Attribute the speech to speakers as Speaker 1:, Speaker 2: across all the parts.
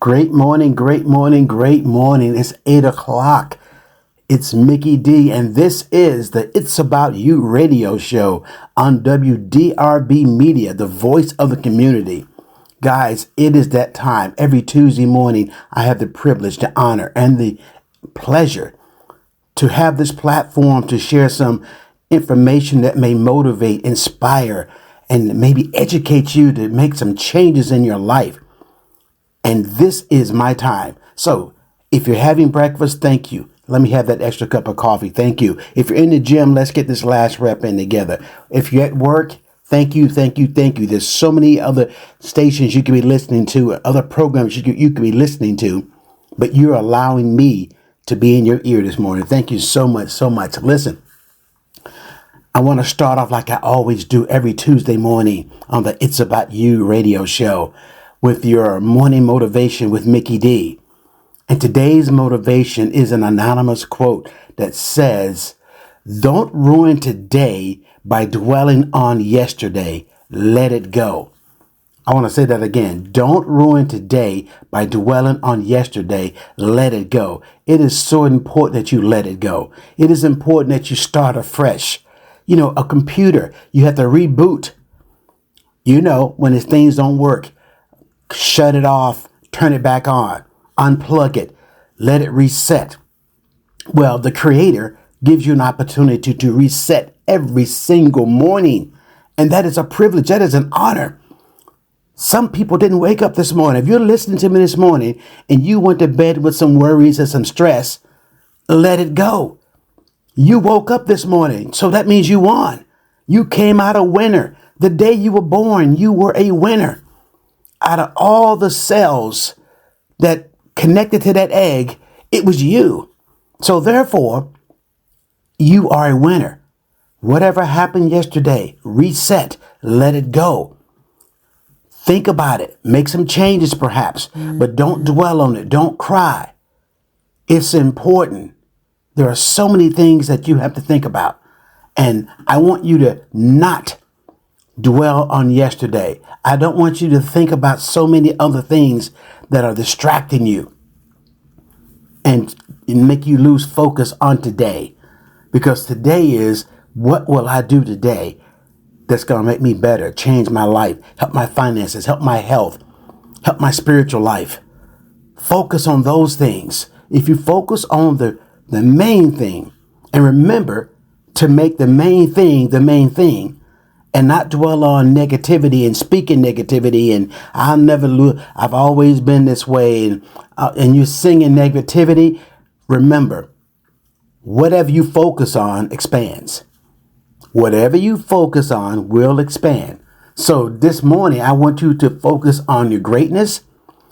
Speaker 1: Great morning, great morning, great morning. It's 8 o'clock. It's Mickey D, and this is the It's About You radio show on WDRB Media, the voice of the community. Guys, it is that time. Every Tuesday morning, I have the privilege, the honor, and the pleasure to have this platform to share some information that may motivate, inspire, and maybe educate you to make some changes in your life. And this is my time. So if you're having breakfast, thank you. Let me have that extra cup of coffee. Thank you. If you're in the gym, let's get this last rep in together. If you're at work, thank you, thank you, thank you. There's so many other stations you could be listening to, other programs you could be listening to, but you're allowing me to be in your ear this morning. Thank you so much, so much. Listen, I want to start off like I always do every Tuesday morning on the It's About You radio show with your morning motivation with Mickey D. And today's motivation is an anonymous quote that says, "Don't ruin today by dwelling on yesterday. Let it go." I want to say that again. Don't ruin today by dwelling on yesterday. Let it go. It is so important that you let it go. It is important that you start afresh. You know, a computer, you have to reboot. You know, when things don't work, shut it off, turn it back on, unplug it, let it reset. Well, the Creator gives you an opportunity to reset every single morning. And that is a privilege. That is an honor. Some people didn't wake up this morning. If you're listening to me this morning and you went to bed with some worries and some stress, let it go. You woke up this morning, so that means you won. You came out a winner. The day you were born, you were a winner. Out of all the cells that connected to that egg, it was you. So therefore, you are a winner. Whatever happened yesterday, reset, let it go. Think about it. Make some changes perhaps, but don't dwell on it. Don't cry. It's important. There are so many things that you have to think about. And I want you to not dwell on yesterday. I don't want you to think about so many other things that are distracting you and make you lose focus on today. Because today is, what will I do today that's going to make me better, change my life, help my finances, help my health, help my spiritual life. Focus on those things. If you focus on the main thing, and remember to make the main thing, and not dwell on negativity and speaking negativity and I'll never lose, I've always been this way, and you're singing negativity. Remember, whatever you focus on expands. Whatever you focus on will expand. So this morning, I want you to focus on your greatness,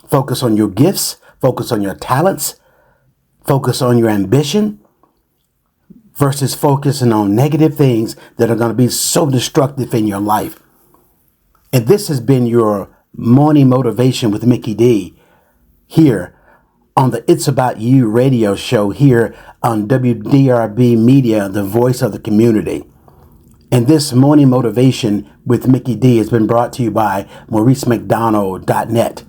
Speaker 1: focus on your gifts, focus on your talents, focus on your ambition, versus focusing on negative things that are going to be so destructive in your life. And this has been your morning motivation with Mickey D here on the It's About You radio show here on WDRB Media, the voice of the community. And this morning motivation with Mickey D has been brought to you by MauriceMcDonald.net.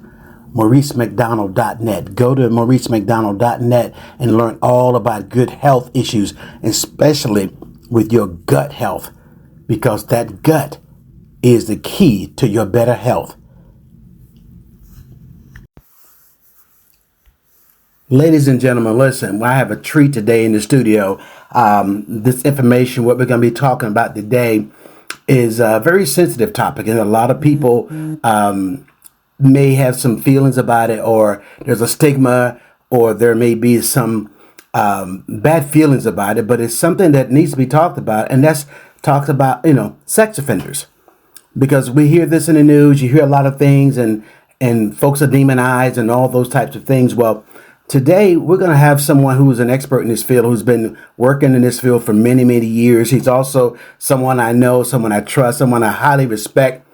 Speaker 1: MauriceMcDonald.net. Go to MauriceMcDonald.net and learn all about good health issues, especially with your gut health, because that gut is the key to your better health. Ladies and gentlemen, listen, I have a treat today in the studio. This information, what we're going to be talking about today, is a very sensitive topic, and a lot of people may have some feelings about it, or there's a stigma, or there may be some bad feelings about it, but it's something that needs to be talked about, and that's talked about, sex offenders. Because we hear this in the news, you hear a lot of things, and folks are demonized and all those types of things. Well, today we're going to have someone who is an expert in this field, who's been working in this field for many, many years. He's also someone I know, someone I trust, someone I highly respect.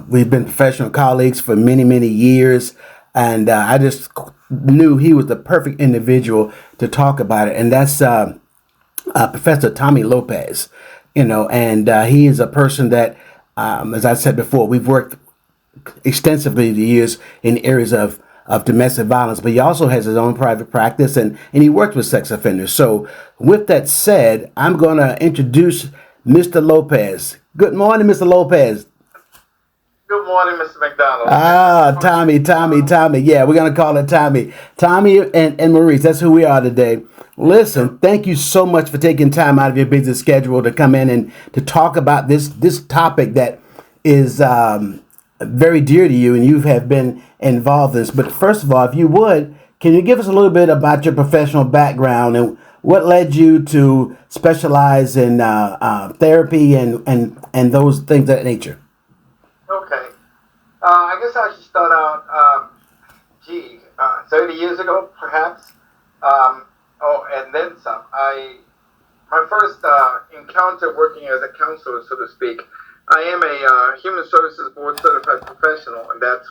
Speaker 1: We've been professional colleagues for many, many years, and I just knew he was the perfect individual to talk about it. And that's Professor Tommy Lopez, and he is a person that, as I said before, we've worked extensively the years in areas of of domestic violence, but he also has his own private practice and he works with sex offenders. So, with that said, I'm going to introduce Mr. Lopez. Good morning, Mr. Lopez.
Speaker 2: Good morning, Mr. McDonald.
Speaker 1: Ah, Tommy. Yeah, we're gonna call it Tommy. Tommy and Maurice, that's who we are today. Listen, thank you so much for taking time out of your busy schedule to come in and to talk about this topic that is very dear to you and you have been involved in this. But first of all, if you would, can you give us a little bit about your professional background and what led you to specialize in therapy and those things of that nature?
Speaker 2: Okay. I guess I should start out, 30 years ago, perhaps. And then some. My first encounter working as a counselor, so to speak, I am a Human Services Board certified professional, and that's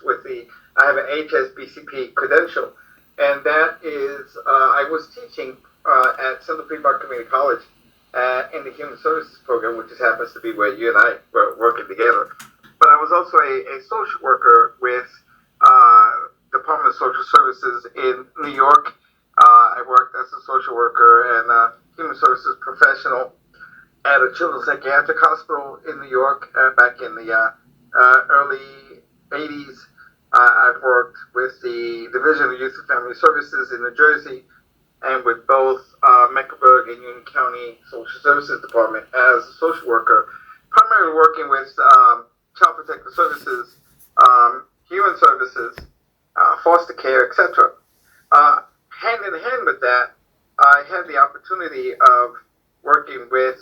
Speaker 2: I have an HSBCP credential, and that is, I was teaching at Central Piedmont Community College in the Human Services program, which just happens to be where you and I were working together. But I was also a social worker with Department of Social Services in New York. I worked as a social worker and human services professional at a children's psychiatric hospital in New York back in the early 80s. I've worked with the Division of Youth and Family Services in New Jersey and with both Mecklenburg and Union County Social Services Department as a social worker, primarily working with Child Protective Services, Human Services, foster care, etc. Hand in hand with that, I had the opportunity of working with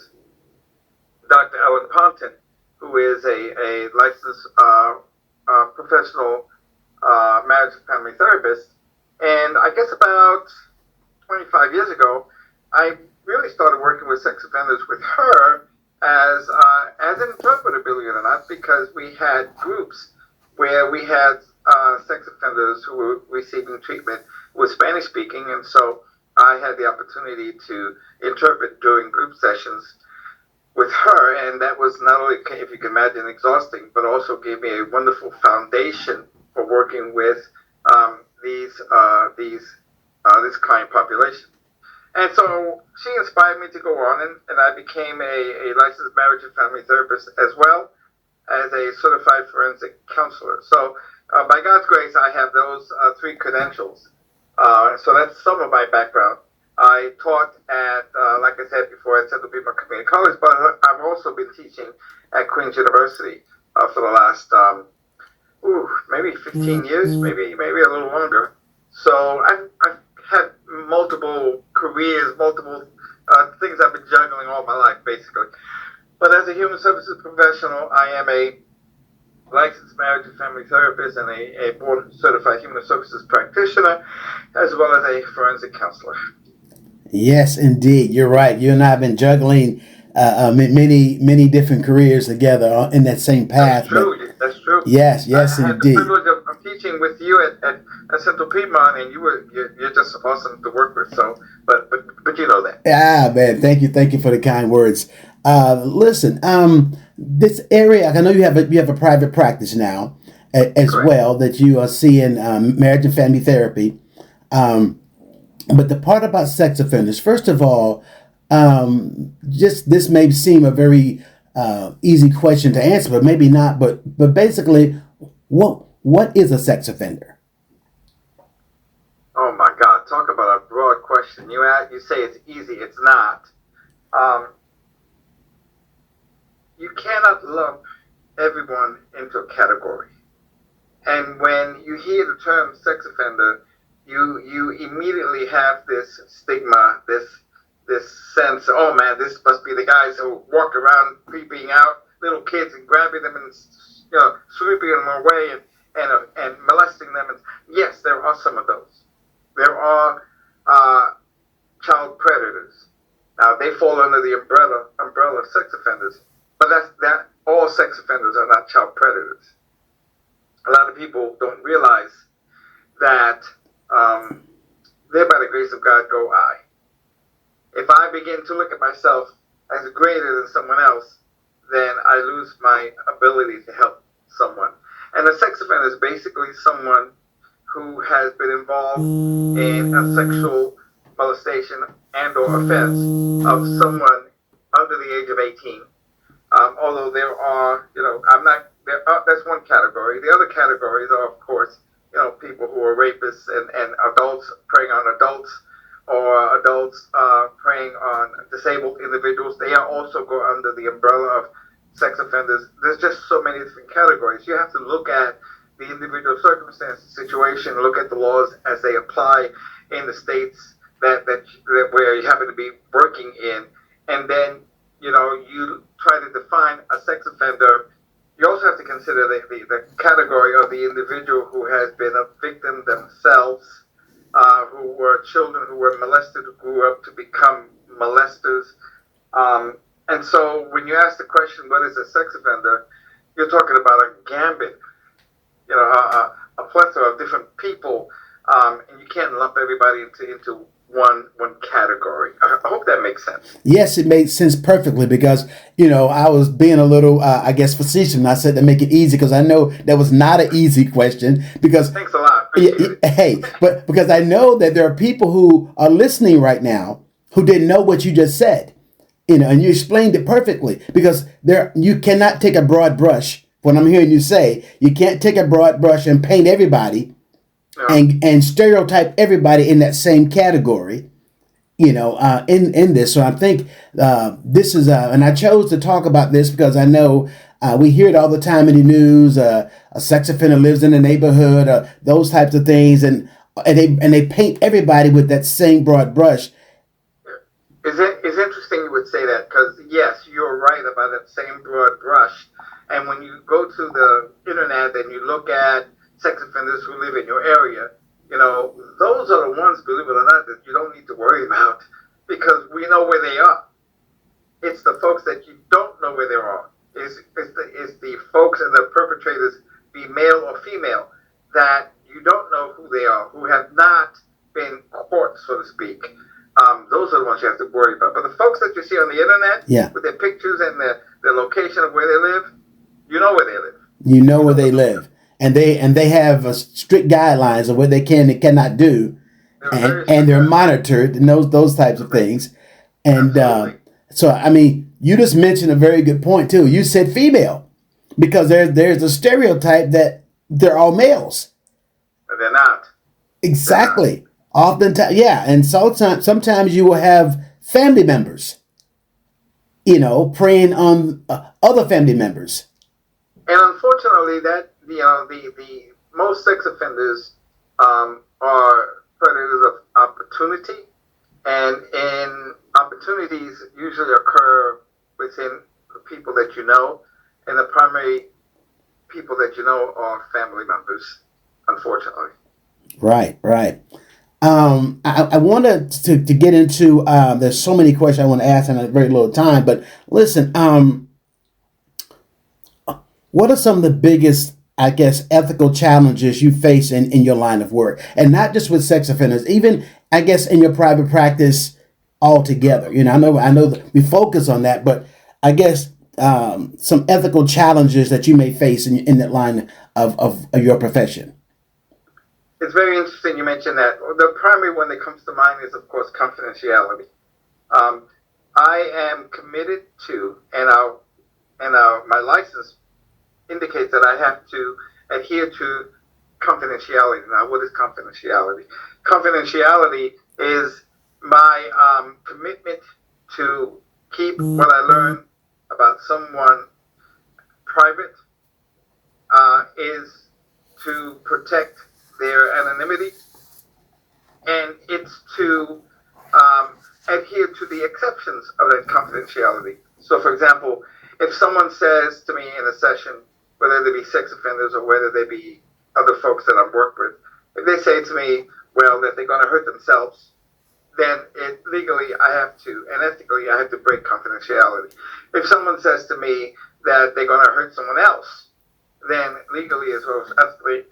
Speaker 2: Dr. Ellen Ponton, who is a licensed professional marriage and family therapist. And I guess about 25 years ago, I really started working with sex offenders with her as an interpreter, believe it or not, because we had groups where we had sex offenders who were receiving treatment with Spanish speaking, and so I had the opportunity to interpret during group sessions with her, and that was not only, if you can imagine, exhausting, but also gave me a wonderful foundation for working with this client population. And so she inspired me to go on, and I became a licensed marriage and family therapist as well as a certified forensic counselor. So by God's grace, I have those three credentials. So that's some of my background. I taught at, like I said before, at Central Piedmont Community College, but I've also been teaching at Queen's University for the last maybe 15 years, maybe a little longer. So I've had multiple careers, multiple things I've been juggling all my life, basically. But as a human services professional, I am a licensed marriage and family therapist and a board certified human services practitioner, as well as a forensic counselor.
Speaker 1: Yes, indeed. You're right. You and I have been juggling many different careers together in that same path.
Speaker 2: That's true. That's true.
Speaker 1: Yes,
Speaker 2: I had the
Speaker 1: indeed.
Speaker 2: privilege of teaching with you at Central Piedmont, and you're just awesome to work with. So, but you know that.
Speaker 1: Ah, man, thank you for the kind words. Listen, this area, I know you have a private practice now as
Speaker 2: Correct.
Speaker 1: well that you are seeing marriage and family therapy. But the part about sex offenders, first of all, just this may seem a very easy question to answer, but maybe not. But basically, what is a sex offender?
Speaker 2: Oh my God! Talk about a broad question. You say it's easy. It's not. Um, you cannot lump everyone into a category. And when you hear the term sex offender, you immediately have this stigma, this sense, oh man, this must be the guys who walk around creeping out little kids and grabbing them and sweeping them away and molesting them. And yes, there are some of those. There are child predators. Now they fall under the umbrella of sex offenders, but that all sex offenders are not child predators. A lot of people don't realize that there by the grace of God go I. If I begin to look at myself as greater than someone else, then I lose my ability to help someone. And a sex offender is basically someone who has been involved in a sexual molestation and or offense of someone under the age of 18. Although there are, I'm not, that's one category. The other categories are, of course, people who are rapists and adults preying on adults or adults preying on disabled individuals. They are also go under the umbrella of sex offenders. There's just so many different categories. You have to look at the individual circumstance, situation, look at the laws as they apply in the states that where you happen to be working in, and then you try to define a sex offender. You also have to consider the category of the individual who has been a victim themselves, who were children who were molested, who grew up to become molesters. And so when you ask the question, what is a sex offender, you're talking about a gambit, a plethora of different people, and you can't lump everybody into one category. I hope that makes sense.
Speaker 1: Yes, it made sense perfectly because, I was being a little, I guess, facetious. And I said to make it easy because I know that was not an easy question because.
Speaker 2: Thanks a lot.
Speaker 1: Hey, but because I know that there are people who are listening right now who didn't know what you just said, and you explained it perfectly because you cannot take a broad brush. What I'm hearing you say, you can't take a broad brush and paint everybody and stereotype everybody in that same category, in this. So I think this is, and I chose to talk about this because I know we hear it all the time in the news. A sex offender lives in the neighborhood, those types of things, and they paint everybody with that same broad brush.
Speaker 2: It's interesting you would say that because yes, you're right about that same broad brush. And when you go to the internet and you look at sex offenders who live in your area, those are the ones, believe it or not, that you don't need to worry about because we know where they are. It's the folks that you don't know where they are. It's the folks and the perpetrators, be male or female, that you don't know who they are, who have not been caught, so to speak. Those are the ones you have to worry about. But the folks that you see on the internet with their pictures and the location of where they live, you know where they live.
Speaker 1: You know where they live. And they have strict guidelines of what they can and cannot do. And they're monitored and those types of things. And so, I mean, you just mentioned a very good point, too. You said female because there's a stereotype that they're all males.
Speaker 2: But they're not.
Speaker 1: Exactly.
Speaker 2: They're not.
Speaker 1: Oftentimes, yeah. And sometimes you will have family members, preying on other family members.
Speaker 2: And unfortunately, that the most sex offenders are predators of opportunity, and opportunities usually occur within the people that you know, and the primary people that you know are family members. Unfortunately.
Speaker 1: Right. I wanted to get into. There's so many questions I want to ask in a very little time, but listen. What are some of the biggest, I guess, ethical challenges you face in your line of work? And not just with sex offenders, even, I guess, in your private practice altogether. I know that we focus on that, but I guess some ethical challenges that you may face in that line of your profession.
Speaker 2: It's very interesting you mentioned that. The primary one that comes to mind is, of course, confidentiality. I am committed to, and my license indicates that I have to adhere to confidentiality. Now, what is confidentiality? Confidentiality is my commitment to keep what I learn about someone private, is to protect their anonymity, and it's to adhere to the exceptions of that confidentiality. So, for example, if someone says to me in a session, whether they be sex offenders or whether they be other folks that I've worked with, if they say to me, well, that they're going to hurt themselves, then legally I have to, and ethically I have to break confidentiality. If someone says to me that they're going to hurt someone else, then legally as well as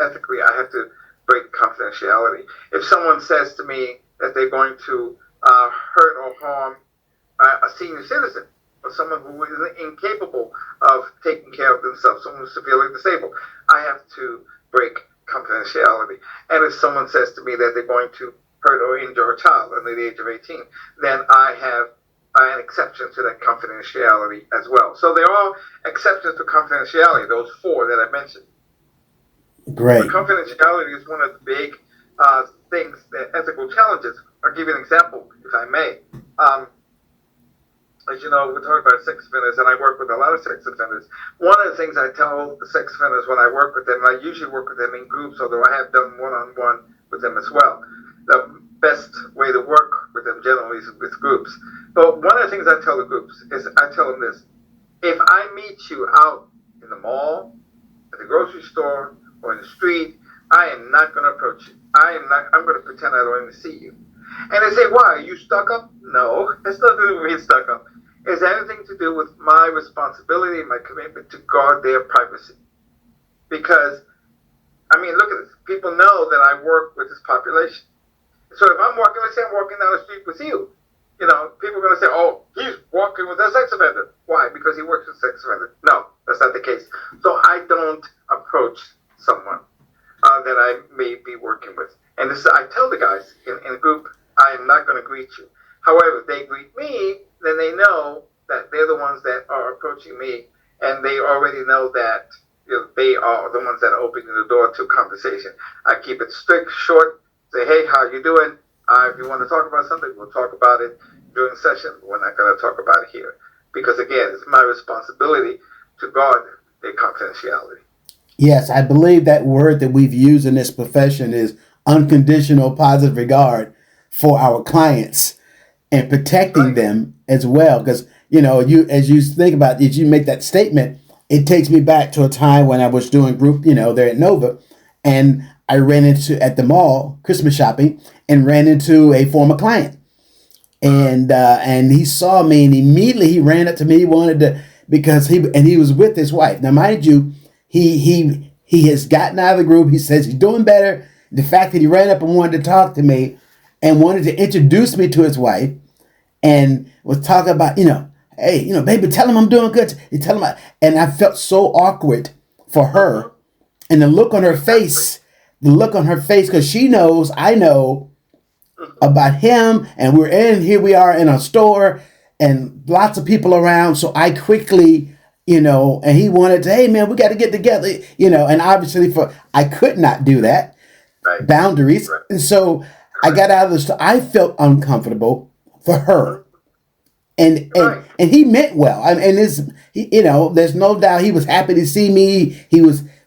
Speaker 2: ethically I have to break confidentiality. If someone says to me that they're going to hurt or harm a senior citizen, or someone who is incapable of taking care of themselves, someone who's severely disabled, I have to break confidentiality. And if someone says to me that they're going to hurt or injure a child under the age of 18, then I have an exception to that confidentiality as well. So there are exceptions to confidentiality, those four that I mentioned.
Speaker 1: Great.
Speaker 2: But confidentiality is one of the big things, that ethical challenges. I'll give you an example, if I may. As you know, we're talking about sex offenders, and I work with a lot of sex offenders. One of the things I tell the sex offenders when I work with them, and I usually work with them in groups, although I have done one-on-one with them as well. The best way to work with them generally is with groups. But one of the things I tell the groups is I tell them this: if I meet you out in the mall, at the grocery store, or in the street, I am not going to approach you. I'm going to pretend I don't even see you. And they say, why? Are you stuck up? No, it's nothing to do with being stuck up. It's anything to do with my responsibility, my commitment to guard their privacy. Because, I mean, look at this. People know that I work with this population. So if I'm walking, let's say I'm walking down the street with you, people are going to say, oh, he's walking with a sex offender. Why? Because he works with sex offenders. No, that's not the case. So I don't approach someone that I may be working with. And this, I tell the guys in a group, I am not going to greet you. However, if they greet me, then they know that they're the ones that are approaching me, and they already know that they are the ones that are opening the door to conversation. I keep it strict, short, say, hey, how you doing? If you want to talk about something, we'll talk about it during the session. We're not going to talk about it here. Because, again, it's my responsibility to guard their confidentiality.
Speaker 1: Yes, I believe that word that we've used in this profession is unconditional positive regard for our clients and protecting them as well. Because, as you think about it, as you make that statement, it takes me back to a time when I was doing group, there at Nova, and I ran into, at the mall, Christmas shopping, and ran into a former client. And he saw me, and immediately he ran up to me, because he was with his wife. Now, mind you, he has gotten out of the group. He says he's doing better. The fact that he ran up and wanted to talk to me and wanted to introduce me to his wife and was talking about, hey, baby, tell him I'm doing good. You tell him, and I felt so awkward for her, and the look on her face, because she knows I know about him, and here we are in a store and lots of people around. So I quickly, and he wanted to, hey man, we got to get together, and obviously I could not do that. Right. Boundaries. Right. And so I got out of the store. I felt uncomfortable for her. And he meant well. There's no doubt he was happy to see me.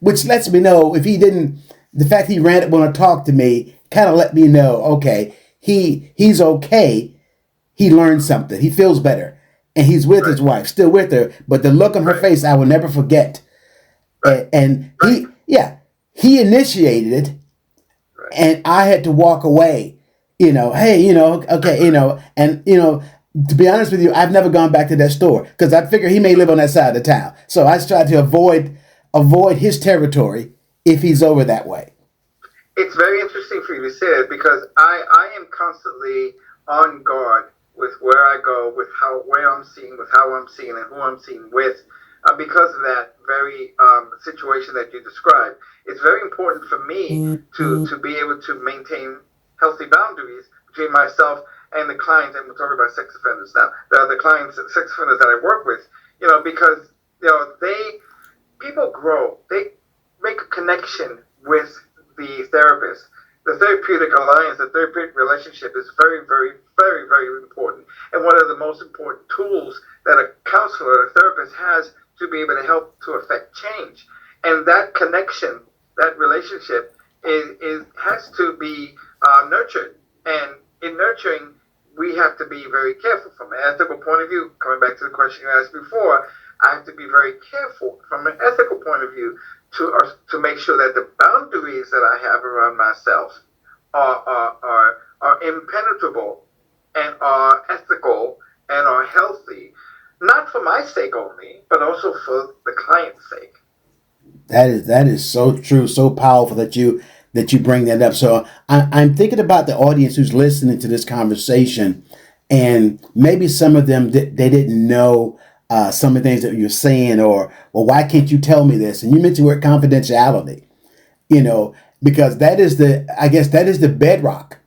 Speaker 1: Which lets me know if he didn't, the fact he ran up want to talk to me kind of let me know, okay, he's okay. He learned something. He feels better. And he's with his wife, still with her. But the look on her face, I will never forget. Right. And he initiated it. Right. And I had to walk away, hey, okay, and, to be honest with you, I've never gone back to that store because I figure he may live on that side of the town. So I tried to avoid his territory if he's over that way.
Speaker 2: It's very interesting for you to say it because I am constantly on guard with where I go, with where I'm seen, with how I'm seen, and who I'm seen with, because of that very situation that you described. It's very important for me to be able to maintain healthy boundaries between myself and the clients, and we're talking about sex offenders now. The clients, sex offenders that I work with, because people grow, they make a connection with the therapist. The therapeutic alliance, the therapeutic relationship is very, very, very, very important, and one of the most important tools that a counselor, a therapist has to be able to help to affect change. And that connection, that relationship, has to be nurtured, and in nurturing, we have to be very careful from an ethical point of view. Coming back to the question you asked before, I have to be very careful from an ethical point of view to make sure that the boundaries that I have around myself are impenetrable and are ethical and are healthy, not for my sake only, but also for the client's sake.
Speaker 1: That is so true, so powerful that you bring that up. So I'm thinking about the audience who's listening to this conversation, and maybe some of them, they didn't know some of the things that you're saying, or, well, why can't you tell me this? And you mentioned the word confidentiality, because I guess that is the bedrock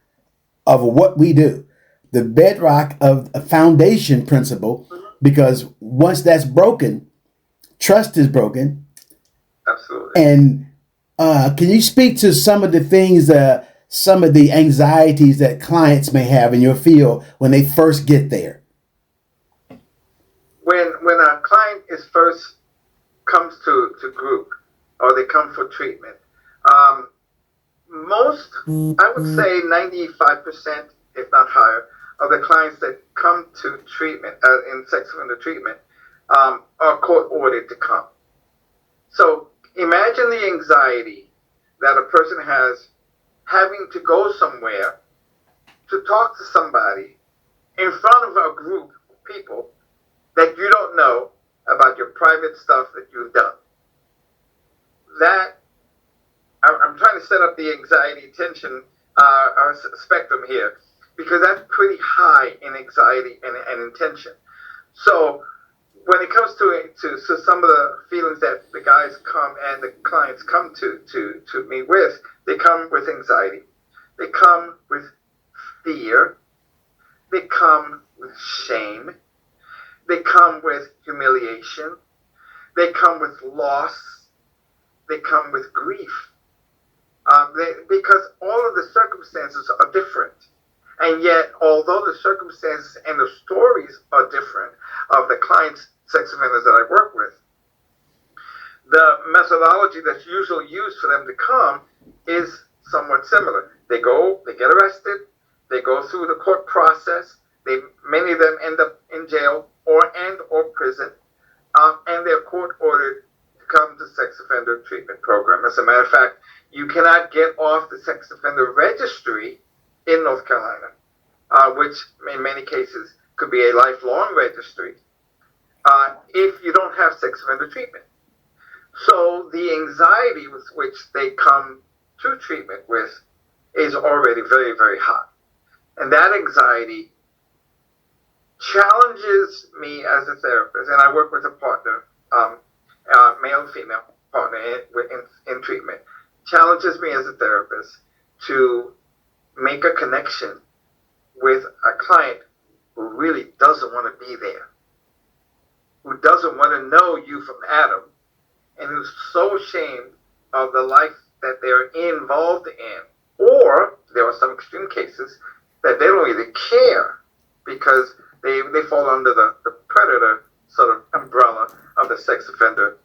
Speaker 1: of what we do, the bedrock of a foundation principle, because once that's broken, trust is broken.
Speaker 2: Absolutely.
Speaker 1: And can you speak to some of the things, some of the anxieties that clients may have in your field when they first get there?
Speaker 2: When a client is first comes to group or they come for treatment, most, I would say 95%, if not higher, of the clients that come to treatment in sex offender treatment are court ordered to come. So imagine the anxiety that a person has having to go somewhere to talk to somebody in front of a group of people that you don't know about your private stuff that you've done. That, I'm trying to set up the anxiety tension spectrum here, because that's pretty high in anxiety and intention. So when it comes to some of the feelings that the guys come and the clients come to me with, they come with anxiety, they come with fear, they come with shame, they come with humiliation, they come with loss, they come with grief, because all of the circumstances are different. And yet, although the circumstances and the stories are different of the clients, sex offenders that I work with, the methodology that's usually used for them to come is somewhat similar. They get arrested, they go through the court process, many of them end up in jail or prison, and they're court ordered to come to sex offender treatment program. As a matter of fact, you cannot get off the sex offender registry in North Carolina, which in many cases could be a lifelong registry, if you don't have sex offender treatment. So the anxiety with which they come to treatment with is already very, very high. And that anxiety challenges me as a therapist, and I work with a partner, male and female partner in treatment, challenges me as a therapist to make a connection with a client who really doesn't want to be there, who doesn't want to know you from Adam, and who's so ashamed of the life that they're involved in. Or there are some extreme cases that they don't even care because they fall under the predator sort of umbrella of the sex offender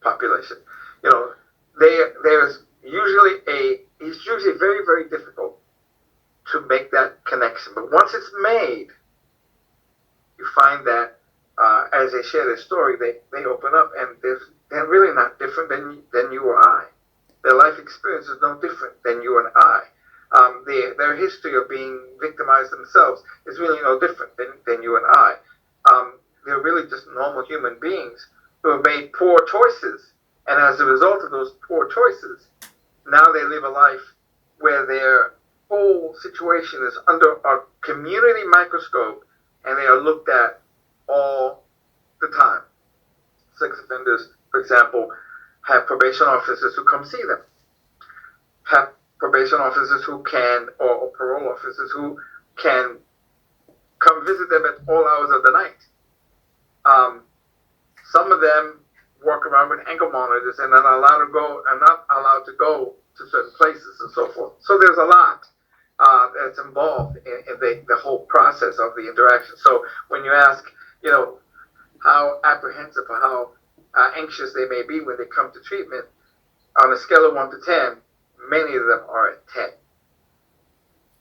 Speaker 2: population. You know, it's usually very, very difficult to make that connection. But once it's made, you find that as they share their story, they open up, and they're really not different than you or I. Their life experience is no different than you and I. Their history of being victimized themselves is really no different than you and I. They're really just normal human beings who have made poor choices. And as a result of those poor choices, now they live a life where their whole situation is under a community microscope, and they are looked at all the time. Sex offenders, for example, have probation officers who come see them, have probation officers who can, or parole officers who can come visit them at all hours of the night. Some of them walk around with ankle monitors and are not allowed to go to certain places and so forth. So there's a lot that's involved in the whole process of the interaction. So when you ask, how apprehensive or how anxious they may be when they come to treatment, on a scale of 1 to 10, many of them are at 10.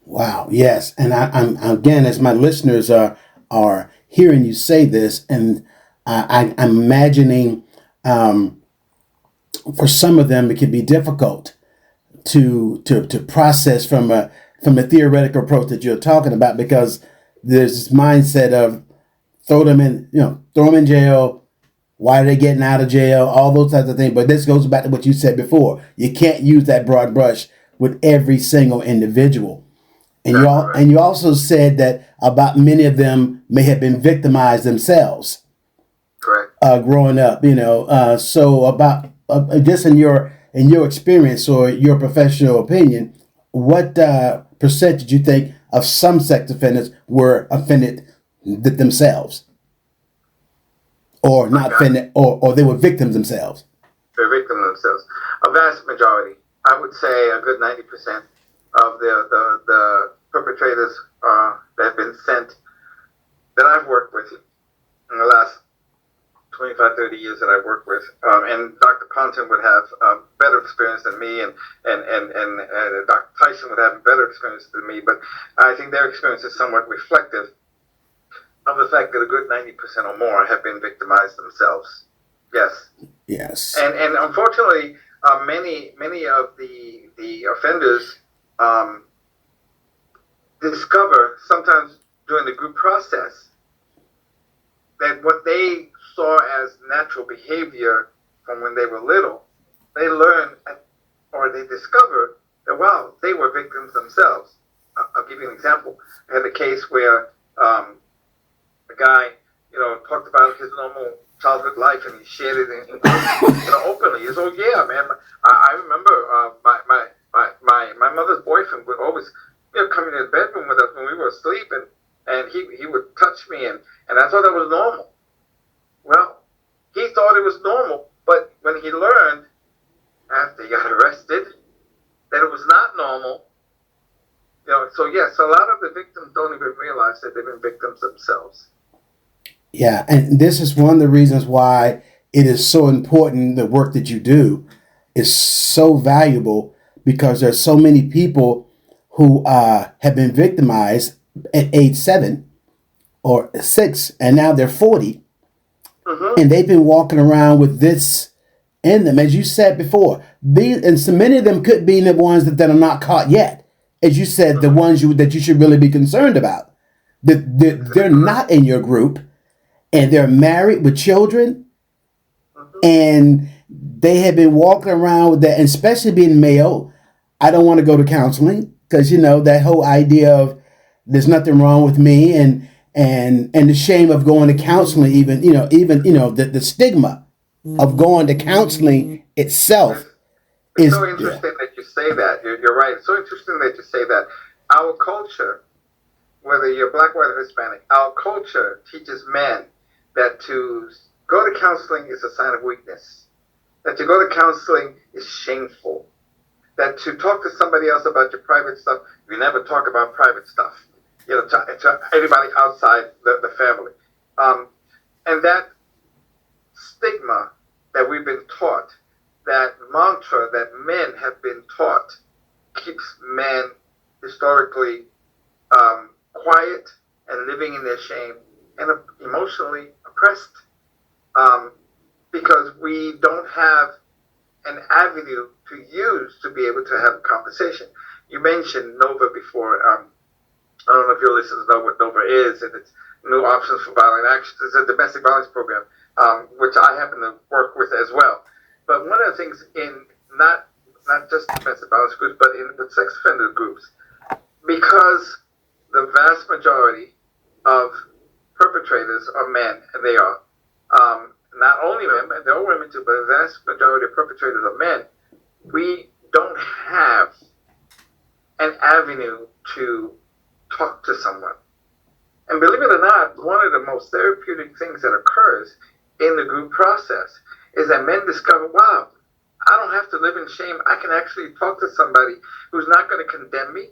Speaker 1: Wow. Yes. And I'm again, as my listeners are hearing you say this, and I'm imagining for some of them it can be difficult to process from a theoretical approach that you're talking about, because there's this mindset of throw them in jail. Why are they getting out of jail? All those types of things. But this goes back to what you said before. You can't use that broad brush with every single individual. And you also said that about many of them may have been victimized themselves.
Speaker 2: Correct.
Speaker 1: Growing up, so about just in your in your experience or your professional opinion, what percentage you think of some sex offenders were offended themselves, or not offended, or they were victims themselves?
Speaker 2: They're victims themselves. A vast majority. I would say a good 90% of the perpetrators that have been sent that I've worked with in the last 25, 30 years that I've worked with, and Dr. Ponton would have better experience than me, and Dr. Tyson would have better experience than me, but I think their experience is somewhat reflective of the fact that a good 90% or more have been victimized themselves. Yes.
Speaker 1: Yes.
Speaker 2: And unfortunately, many of the offenders discover sometimes during the group process that what they saw as natural behavior from when they were little, they learn or they discover that, wow, they were victims themselves. I'll give you an example. I had a case where a guy, talked about his normal childhood life, and he shared it in openly. He said, "Oh yeah, man, I remember my mother's boyfriend would always come into the bedroom with us when we were asleep, and he would touch me, and I thought that was normal." Well, he thought it was normal, but when he learned after he got arrested that it was not normal, so yes, a lot of the victims don't even realize that they've been victims themselves.
Speaker 1: Yeah, and this is one of the reasons why it is so important. The work that you do is so valuable, because there's so many people who have been victimized at age 7 or 6, and now they're 40, and they've been walking around with this in them, as you said before. And so many of them could be the ones that are not caught yet, as you said, the ones that you should really be concerned about. That they're not in your group, and they're married with children, and they have been walking around with that, and especially being male. I don't want to go to counseling because that whole idea of there's nothing wrong with me, and the shame of going to counseling, even the stigma of going to counseling itself
Speaker 2: it's so interesting that you say that. You're right. It's so interesting that you say that. Our culture, whether you're black, white, or Hispanic, our culture teaches men that to go to counseling is a sign of weakness, that to go to counseling is shameful, that to talk to somebody else about your private stuff, you never talk about private stuff, to anybody outside the family. And that stigma that we've been taught, that mantra that men have been taught, keeps men historically quiet and living in their shame and emotionally oppressed, because we don't have an avenue to use to be able to have a conversation. You mentioned NOVA before. I don't know if your listeners know what NOVA is, and it's New Options for Violent Actions. It's a domestic violence program, which I happen to work with as well. But one of the things in not just domestic violence groups, but with sex offender groups, because the vast majority of perpetrators are men, and they are. Not only men, but there are women too, but the vast majority of perpetrators are men. We don't have an avenue to talk to someone. And believe it or not, one of the most therapeutic things that occurs in the group process is that men discover, wow, I don't have to live in shame. I can actually talk to somebody who's not going to condemn me,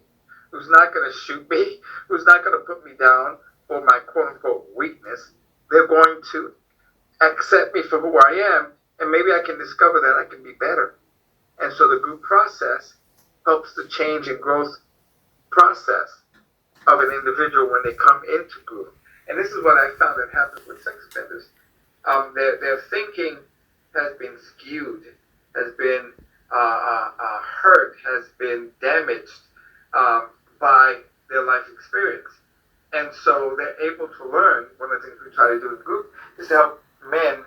Speaker 2: who's not going to shoot me, who's not going to put me down for my quote-unquote weakness. They're going to accept me for who I am, and maybe I can discover that I can be better. And so the group process helps the change and growth process of an individual when they come into group. And this is what I found that happens with sex offenders. Their thinking has been skewed, has been hurt, has been damaged by their life experience. And so they're able to learn. One of the things we try to do in group is to help men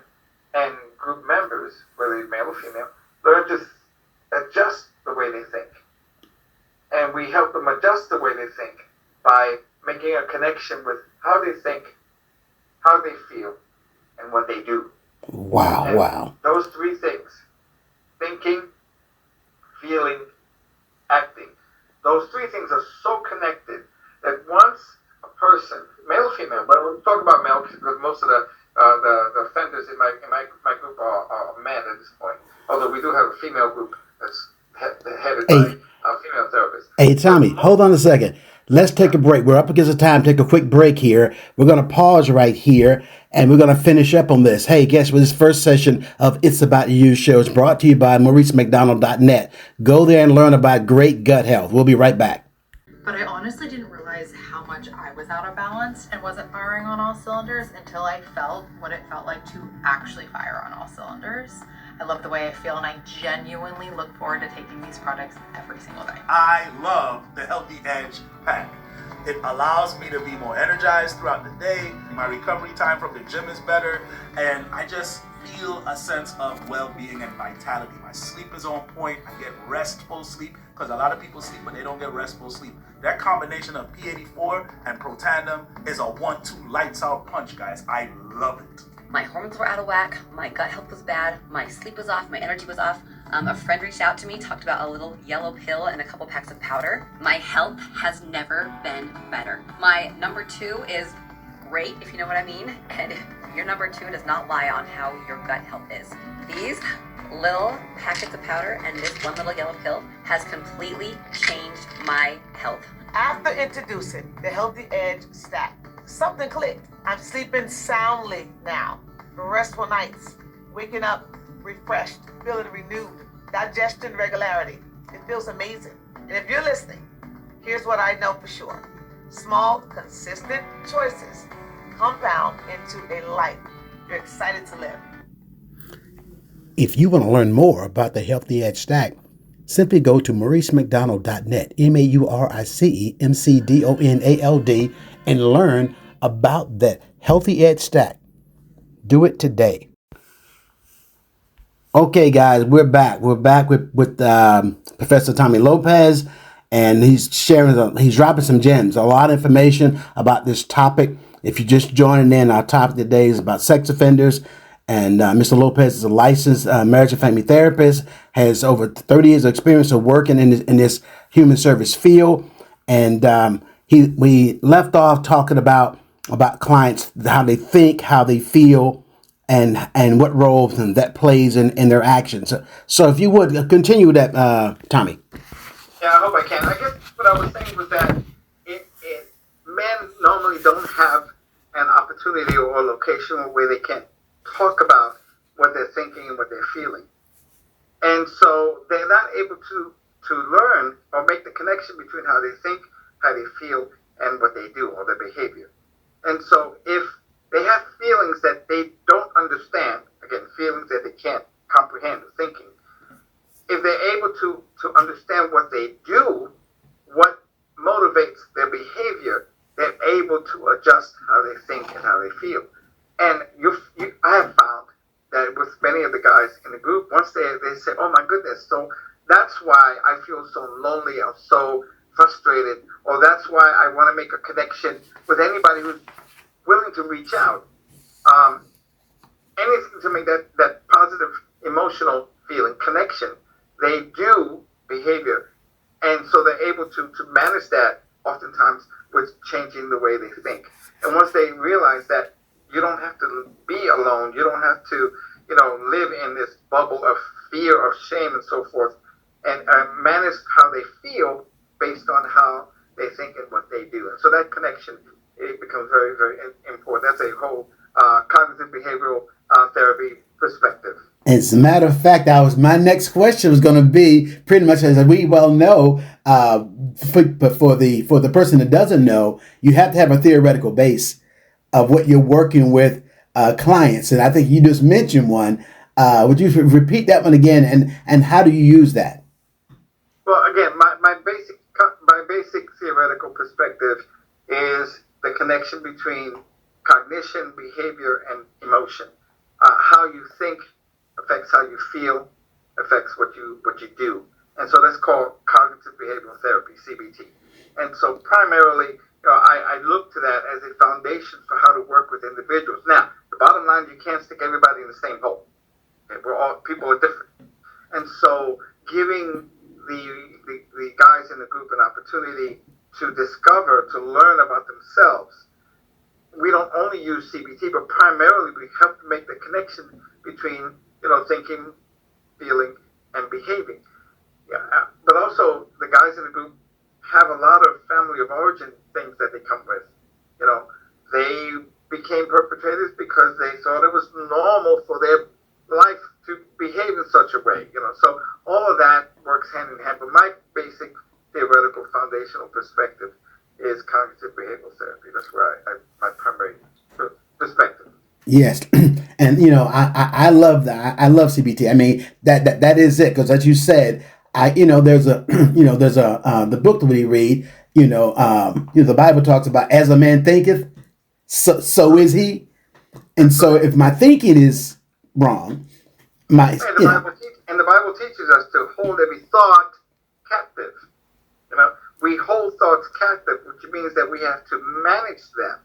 Speaker 2: and group members, whether they're male or female, learn to adjust the way they think. And we help them adjust the way they think by making a connection with how they think, how they feel, and what they do.
Speaker 1: Wow.
Speaker 2: Those three things, thinking, feeling, acting. Those three things are so connected that once a person, male or female, but we'll talk about male because most of the offenders in my group are men at this point. Although we do have a female group that's headed by a female therapist.
Speaker 1: Hey, Tommy, hold on a second. Let's take a break. We're up against the time. Take a quick break here. We're going to pause right here, and we're going to finish up on this. Hey, guess what? This first session of It's About You show is brought to you by MauriceMcDonald.net. Go there and learn about great gut health. We'll be right back.
Speaker 3: But I honestly didn't realize how much I was out of balance and wasn't firing on all cylinders until I felt what it felt like to actually fire on all cylinders. I love the way I feel, and I genuinely look forward to taking these products every single day.
Speaker 4: I love the Healthy Edge pack. It allows me to be more energized throughout the day. My recovery time from the gym is better, and I just feel a sense of well-being and vitality. My sleep is on point. I get restful sleep, because a lot of people sleep but they don't get restful sleep. That combination of P84 and Protandim is a 1-2 lights out punch, guys. I love it.
Speaker 5: My hormones were out of whack, my gut health was bad, my sleep was off, my energy was off. A friend reached out to me, talked about a little yellow pill and a couple packs of powder. My health has never been better. My number 2 is great, if you know what I mean, and your number 2 does not lie on how your gut health is. These little packets of powder and this one little yellow pill has completely changed my health.
Speaker 6: After introducing the Healthy Edge stack, something clicked. I'm sleeping soundly now. Restful nights, waking up refreshed, feeling renewed, digestion regularity. It feels amazing. And if you're listening, here's what I know for sure. Small, consistent choices compound into a life you're excited to live.
Speaker 1: If you want to learn more about the Healthy Edge Stack, simply go to MauriceMcDonald.net, MauriceMcDonald, and learn about that Healthy Edge Stack. Do it today. Okay, guys, we're back. We're back with Professor Tommy Lopez, and he's dropping some gems, a lot of information about this topic. If you're just joining in, our topic today is about sex offenders. And Mr. Lopez is a licensed marriage and family therapist, has over 30 years of experience of working in this human service field. And we left off talking about clients, how they think, how they feel, and what roles that plays in their actions. So if you would continue that, Tommy.
Speaker 2: Yeah, I hope I can. I guess what I was saying was that men normally don't have an opportunity or a location where they can talk about what they're thinking and what they're feeling. And so they're not able to learn or make the connection between how they think, how they feel, and what they do or their behavior. And so if they have feelings that they don't understand, again, feelings that they can't comprehend or thinking, if they're able to understand what they do, what motivates their behavior, they're able to adjust how they think and how they feel. And I have found that with many of the guys in the group, once they say, oh my goodness, so that's why I feel so lonely or so frustrated, or that's why I want to make a connection with anybody who's willing to reach out. Anything to make that positive emotional feeling, connection, they do behavior. And so they're able to manage that oftentimes with changing the way they think. And once they realize that you don't have to be alone, you don't have to, live in this bubble of fear, of shame, and so forth, and manage how they feel based on how they think and what they do. And so that connection, it becomes very, very important. That's a whole cognitive behavioral therapy perspective.
Speaker 1: As a matter of fact, my next question was going to be pretty much as we well know, but for the person that doesn't know, you have to have a theoretical base of what you're working with clients. And I think you just mentioned one. Would you repeat that one again? And how do you use that?
Speaker 2: Well, again, my basic theoretical perspective is the connection between cognition, behavior, and emotion. How you think affects how you feel, affects what you do. And so that's called cognitive behavioral therapy, CBT. And so primarily, I look to that as a foundation for how to work with individuals. Now, the bottom line, you can't stick everybody in the same hole. Okay? People are different. And so giving the guys in the group an opportunity to discover, to learn about themselves. We don't only use CBT, but primarily we help make the connection between, thinking, feeling, and behaving. Yeah, but also the guys in the group have a lot of family of origin things that they come with. They became perpetrators because they thought it was normal for their life to behave in such a way. So all of that works hand in hand. But my basic theoretical foundational perspective is cognitive behavioral therapy. That's where my primary perspective.
Speaker 1: Yes, and I love that. I love CBT. I mean that is it, because as you said, there's a the book that we read. The Bible talks about as a man thinketh, so is he. And so if my thinking is wrong,
Speaker 2: and the Bible teaches us to hold every thought captive. We hold thoughts captive, which means that we have to manage them.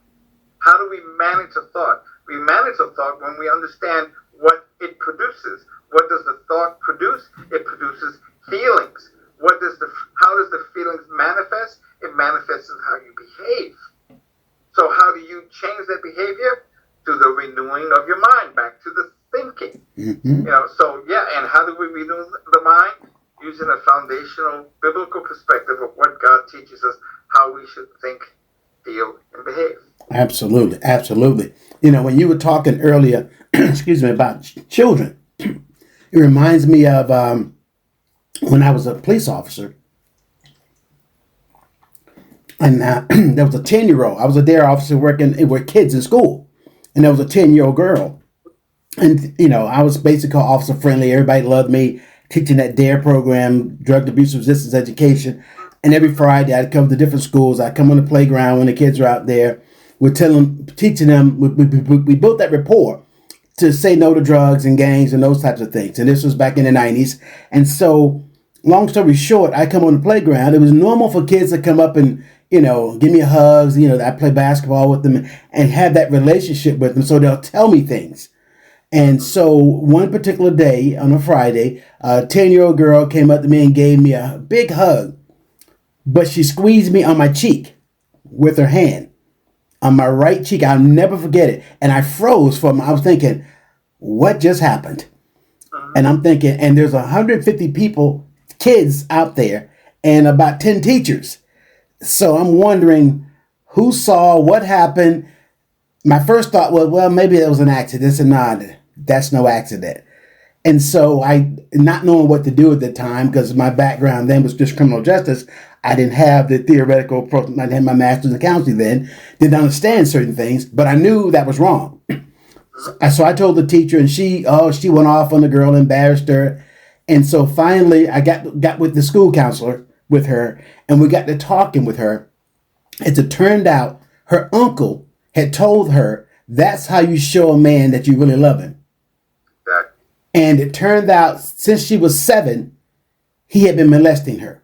Speaker 2: How do we manage a thought? We manage a thought when we understand what it produces. What does the thought produce? It produces feelings. How does the feelings manifest? It manifests in how you behave. So how do you change that behavior? Through the renewing of your mind, back to the thinking.
Speaker 1: Mm-hmm.
Speaker 2: And how do we renew the mind? Using a foundational biblical perspective of what God teaches us, how we should think, feel, and behave.
Speaker 1: Absolutely, absolutely. When you were talking earlier, excuse me, about children, it reminds me of when I was a police officer, and there was a 10-year-old. I was a dare officer working with kids in school, and there was a 10-year-old girl, and I was basically officer friendly. Everybody loved me, teaching that DARE program, drug abuse resistance education. And every Friday I'd come to different schools. I'd come on the playground when the kids are out there. We'd teaching them. We built that rapport to say no to drugs and gangs and those types of things. And this was back in the 90s. And so, long story short, I come on the playground. It was normal for kids to come up and, give me hugs. I play basketball with them and have that relationship with them. So they'll tell me things. And so one particular day on a Friday, a 10-year-old girl came up to me and gave me a big hug. But she squeezed me on my cheek with her hand, on my right cheek. I'll never forget it. And I froze I was thinking, what just happened? And I'm thinking, and there's 150 people, kids out there, and about 10 teachers. So I'm wondering who saw what happened. My first thought was, well, maybe it was an accident. I said, nah, that's no accident. And so not knowing what to do at the time, because my background then was just criminal justice, I didn't have the theoretical approach. I didn't have my master's in counseling then, didn't understand certain things, but I knew that was wrong. So I told the teacher, and she went off on the girl, embarrassed her. And so finally I got with the school counselor with her, and we got to talking with her. As it turned out, her uncle had told her, that's how you show a man that you really love him. And it turned out, since she was 7, he had been molesting her.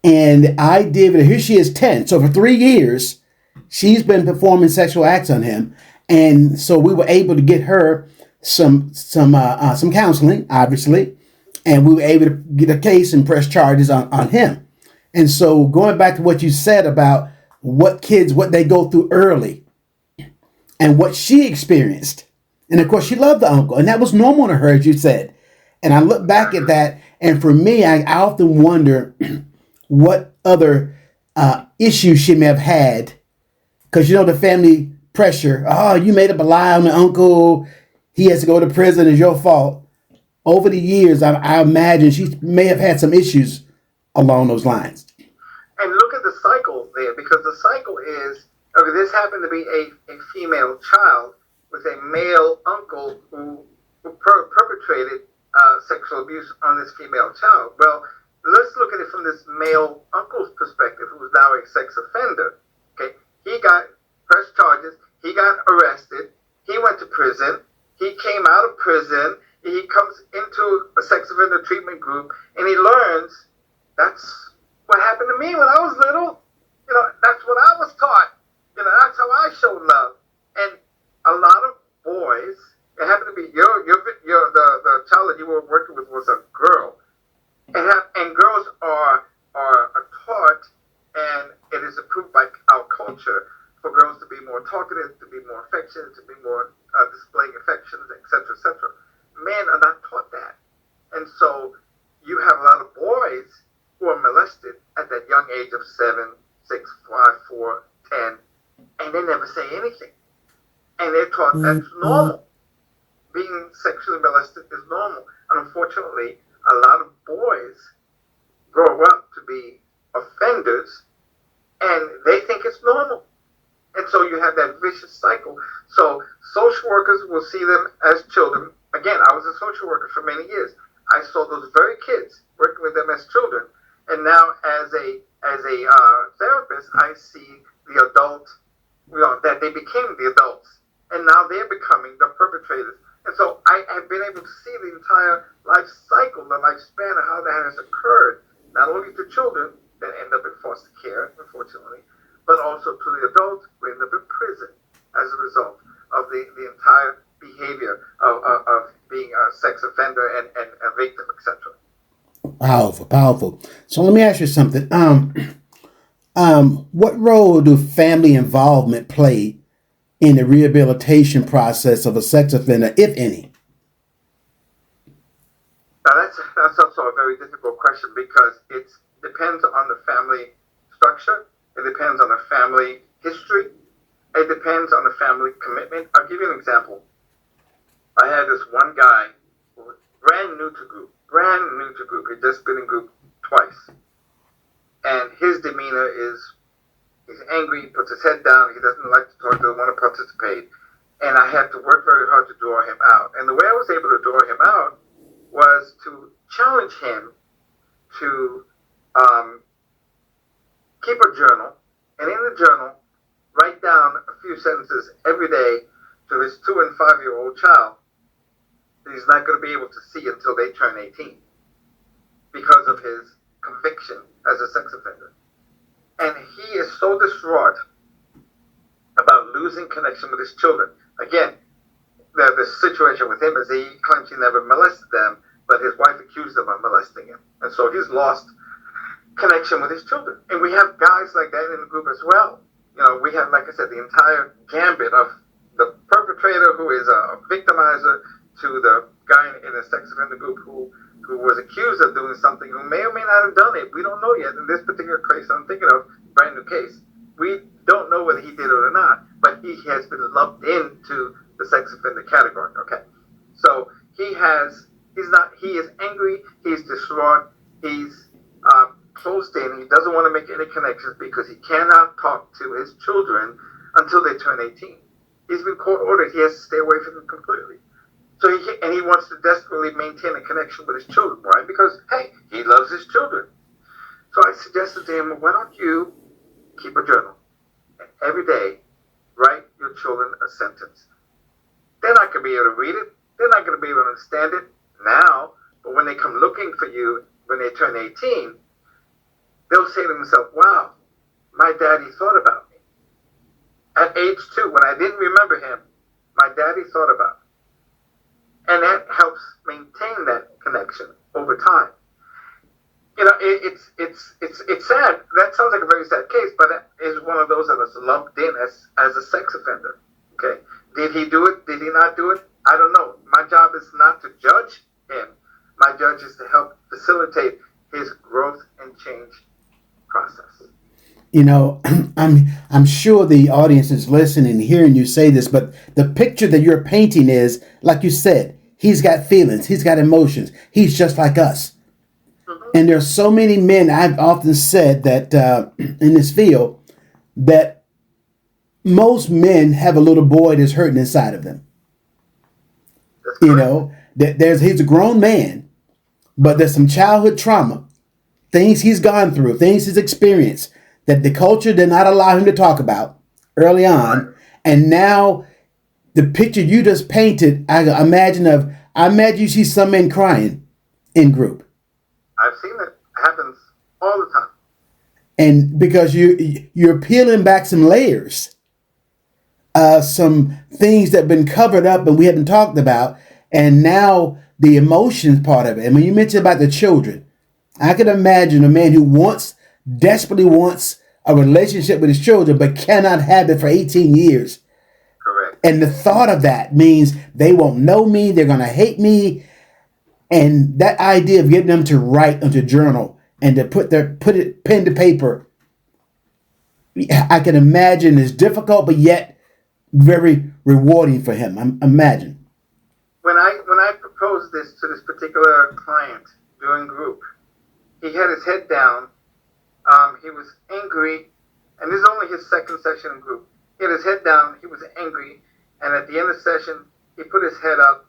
Speaker 1: And here she is 10. So for 3 years, she's been performing sexual acts on him. And so we were able to get her some counseling, obviously. And we were able to get a case and press charges on him. And so going back to what you said about what they go through early and what she experienced. And of course, she loved the uncle, and that was normal to her, as you said. And I look back at that, and for me, I often wonder what other issues she may have had. Because, the family pressure. Oh, you made up a lie on the uncle. He has to go to prison. It's your fault. Over the years, I imagine she may have had some issues along those lines.
Speaker 2: And look at the cycle there, because the cycle is, this happened to be a female child with a male uncle who perpetrated sexual abuse on this female child. Well, let's look at it from this male uncle's perspective, who is now a sex offender. Okay, he got pressed charges. He got arrested. He went to prison. He came out of prison. He comes into a sex offender treatment group, and he learns that's what happened to me when I was little. That's what I was taught. That's how I showed love. And a lot of boys, it happened to be the child that you were working with was a girl. It are taught, and it is approved by our culture for girls to be more talkative, to be more affectionate, to be more displaying affections, etc., etc. Men are not taught that, and so you have a lot of boys who are molested at that young age of 7, 6, 5, 4, 10, and they never say anything, and they're taught that's normal. Being sexually molested is normal. And unfortunately, a lot of boys grow up to be offenders and they think it's normal. And so you have that vicious cycle. So social workers will see them as children. Again, I was a social worker for many years. I saw those very kids, working with them as children. And now as a therapist, I see the adult, that they became the adults. And now they're becoming the perpetrators. And so I have been able to see the entire life cycle, the lifespan of how that has occurred, not only to children that end up in foster care, unfortunately, but also to the adults who end up in prison as a result of the entire behavior of being a sex offender and a victim, etc.
Speaker 1: Powerful, powerful. So let me ask you something. What role do family involvement play in the rehabilitation process of a sex offender, if any?
Speaker 2: Now that's also a very difficult question because it depends on the family structure, it depends on the family history, it depends on the family commitment. I'll give you an example. I had this one guy who was brand new to group. He'd just been in group twice. And his demeanor is, he's angry, he puts his head down, he doesn't like to talk, doesn't want to participate. And I had to work very hard to draw him out. And the way I was able to draw him out was to challenge him to keep a journal, and in the journal, write down a few sentences every day to his 2 and 5-year-old child that he's not going to be able to see until they turn 18 because of his conviction as a sex offender. And he is so distraught about losing connection with his children. Again, the situation with him is he claims he never molested them, but his wife accused him of molesting him. And so he's lost connection with his children. And we have guys like that in the group as well. We have, like I said, the entire gambit of the perpetrator who is a victimizer to the guy in a sex offender group who was accused of doing something, who may or may not have done it. We don't know yet. In this particular case I'm thinking of, brand new case, we don't know whether he did it or not, but he has been lumped into the sex offender category. Okay, so he is angry, he's distraught, he's closed in, he doesn't want to make any connections because he cannot talk to his children until they turn 18. He's been court ordered, he has to stay away from them completely. So he wants to desperately maintain a connection with his children. Why? Because, hey, he loves his children. So I suggested to him, why don't you keep a journal? And every day, write your children a sentence. They're not going to be able to read it. They're not going to be able to understand it now. But when they come looking for you, when they turn 18, they'll say to themselves, wow, my daddy thought about me. At age 2, when I didn't remember him, my daddy thought about me. And that helps maintain that connection over time. It's sad. That sounds like a very sad case, but it is one of those that is lumped in as a sex offender. Okay, did he do it? Did he not do it? I don't know. My job is not to judge him. My job is to help facilitate his growth and change process.
Speaker 1: I'm sure the audience is listening and hearing you say this, but the picture that you're painting is, like you said, he's got feelings, he's got emotions, he's just like us. Mm-hmm. And there's so many men, I've often said that in this field, that most men have a little boy that's hurting inside of them. He's a grown man, but there's some childhood trauma, things he's gone through, things he's experienced, that the culture did not allow him to talk about early on. And now the picture you just painted, I imagine you see some men crying in group.
Speaker 2: I've seen it happens all the time.
Speaker 1: And because you're peeling back some layers, some things that have been covered up and we haven't talked about, and now the emotions part of it. And when you mentioned about the children, I can imagine a man who desperately wants a relationship with his children, but cannot have it for 18 years.
Speaker 2: Correct.
Speaker 1: And the thought of that means they won't know me, they're going to hate me. And that idea of getting them to write onto journal and to put it pen to paper, I can imagine is difficult, but yet very rewarding for him. Imagine.
Speaker 2: When I proposed this to this particular client during group, he had his head down. He was angry, and this is only his second session in group. He had his head down. He was angry, and at the end of the session, he put his head up,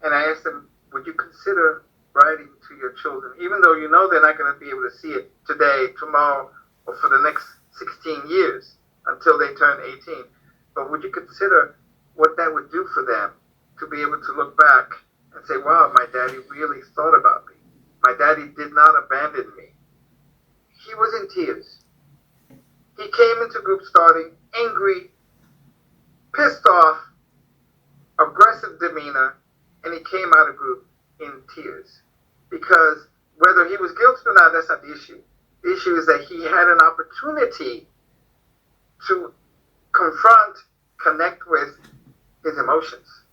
Speaker 2: and I asked him, "Would you consider writing to your children, even though you know they're not going to be able to see it today, tomorrow, or for the next 16 years until they turn 18? But would you consider what that would do for them to be able to look back and say, wow, my daddy really thought about me. My daddy did not abandon me." He was in tears. He came into group starting angry, pissed off, aggressive demeanor, and he came out of group in tears. Because whether he was guilty or not, that's not the issue. The issue is that he had an opportunity to confront, connect with his emotions,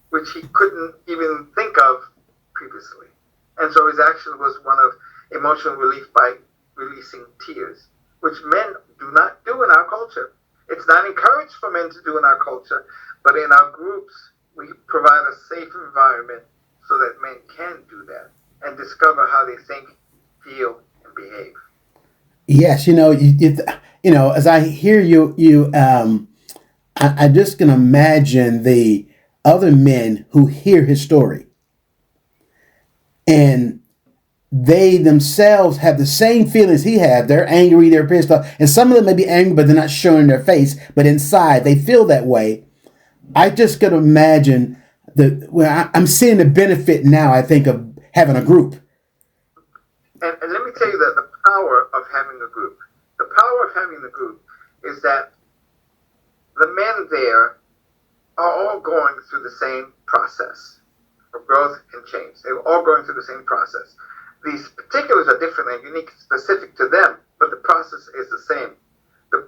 Speaker 2: which he couldn't even think of previously. And so his action was one of emotional relief by releasing tears, which men do not do in our culture. It's not encouraged for men to do in our culture, but in our groups, we provide a safe environment so that men can do that and discover how they think, feel, and behave.
Speaker 1: Yes, as I hear I just can imagine the other men who hear his story, and they themselves have the same feelings he had. They're angry, they're pissed off, and some of them may be angry, but they're not showing their face. But inside, they feel that way. I just can imagine I'm seeing the benefit now. I think of having a group.
Speaker 2: And let me tell you that the power of having a group. The power of having the group is that the men there are all going through the same process of growth and change. They're all going through the same process. These particulars are different and unique, specific to them, but the process is the same. The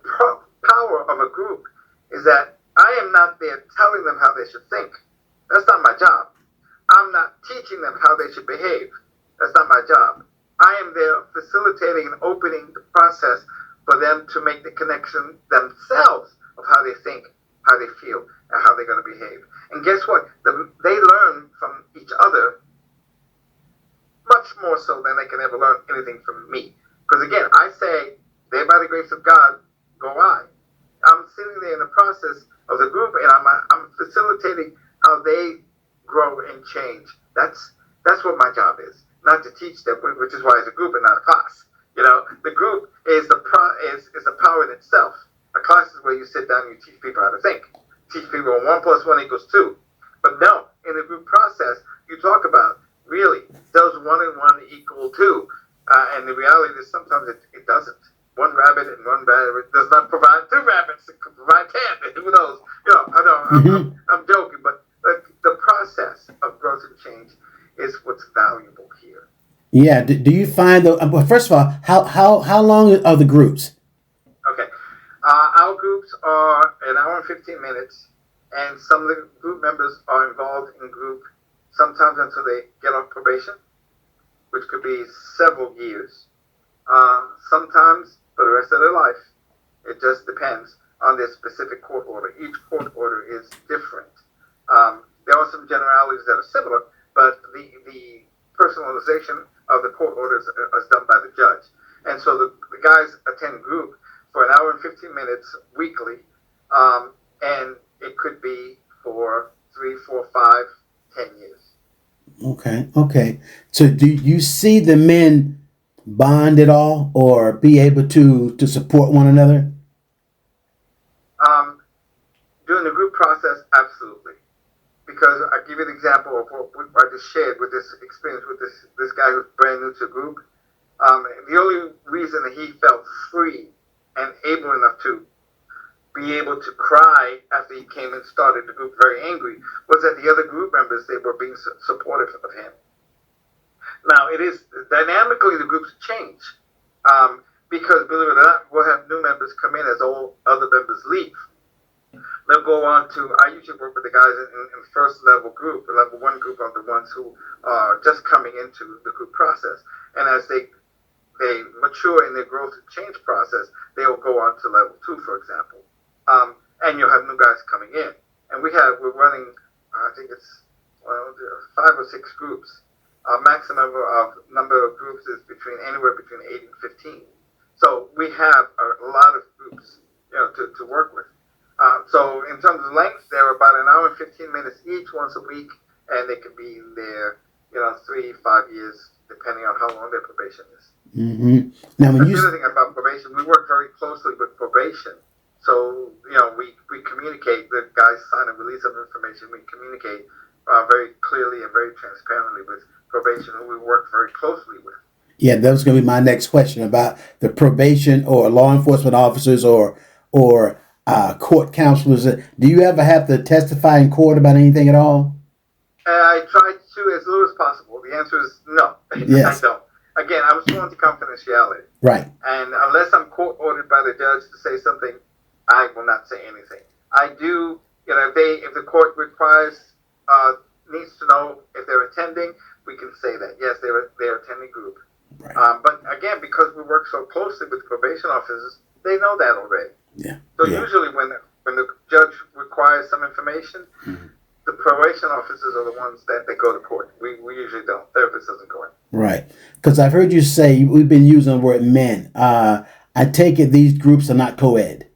Speaker 2: power of a group is that I am not there telling them how they should think. That's not my job. I'm not teaching them how they should behave. That's not my job. I am there facilitating and opening the process for them to make the connection themselves of how they think, how they feel, and how they're going to behave. And guess what? They learn from each other much more so than they can ever learn anything from me. Because again, I say, there by the grace of God, go I. I'm sitting there in the process of the group, and I'm facilitating how they grow and change. That's what my job is. Not to teach them, which is why it's a group and not a class. The group is the power in itself. A class is where you sit down and you teach people how to think. Teach people 1 + 1 = 2. But no, in the group process, you talk about, really, does 1 and 1 equal 2? And the reality is sometimes it doesn't. One rabbit and one rabbit does not provide 2 rabbits. It could provide 10. Who knows? I'm joking, but the process of growth and change is what's valuable here.
Speaker 1: Yeah. Do you find well, first of all, how long are the groups?
Speaker 2: Okay. Our groups are an hour and 15 minutes, and some of the group members are involved in group sometimes until they get off probation, which could be several years. Sometimes for the rest of their life. It just depends on their specific court order. Each court order is different. There are some generalities that are similar, but the personalization of the court orders is done by the judge. And so the guys attend group for an hour and 15 minutes weekly, and it could be for 3, 4, 5, 10 years.
Speaker 1: Okay. So do you see the men bond at all or be able to support one another?
Speaker 2: During the group process, absolutely. Because I give you an example of what I just shared with this experience with this guy who's brand new to group. The only reason that he felt free and able enough to be able to cry after he came and started the group very angry was that the other group members, they were being supportive of him. Now, it is dynamically the groups change because, believe it or not, we'll have new members come in as all other members leave. They'll go on to, I usually work with the guys in first level group. The level one group are the ones who are just coming into the group process. And as they mature in their growth and change process, they will go on to level two, for example. And you'll have new guys coming in. And we're running, I think it's, there are 5 or 6 groups. Our maximum number of groups is anywhere between 8 and 15. So we have a lot of groups, to work with. So in terms of length, they're about an hour and 15 minutes each once a week, and they can be there, 3, 5 years, depending on how long their probation is.
Speaker 1: Mm-hmm. Now, when
Speaker 2: the other thing about probation, we work very closely with probation. So, we communicate, the guys sign a release of information, we communicate very clearly and very transparently with probation, who we work very closely with.
Speaker 1: Yeah, that was going to be my next question about the probation or law enforcement officers or court counselors. Do you ever have to testify in court about anything at all?
Speaker 2: I try to as little as possible. The answer is no.
Speaker 1: Yes.
Speaker 2: I don't. Again, I'm sworn to confidentiality.
Speaker 1: Right.
Speaker 2: And unless I'm court ordered by the judge to say something, I will not say anything. I do, if the court needs to know if they're attending, we can say that. Yes, they're attending group.
Speaker 1: Right.
Speaker 2: But again, because we work so closely with probation officers, they know that already.
Speaker 1: Yeah.
Speaker 2: So usually when the judge requires some information, mm-hmm. the probation officers are the ones that they go to court. We usually don't. Therapist doesn't go in.
Speaker 1: Right. Because I've heard you say, we've been using the word men. I take it these groups are not co-ed.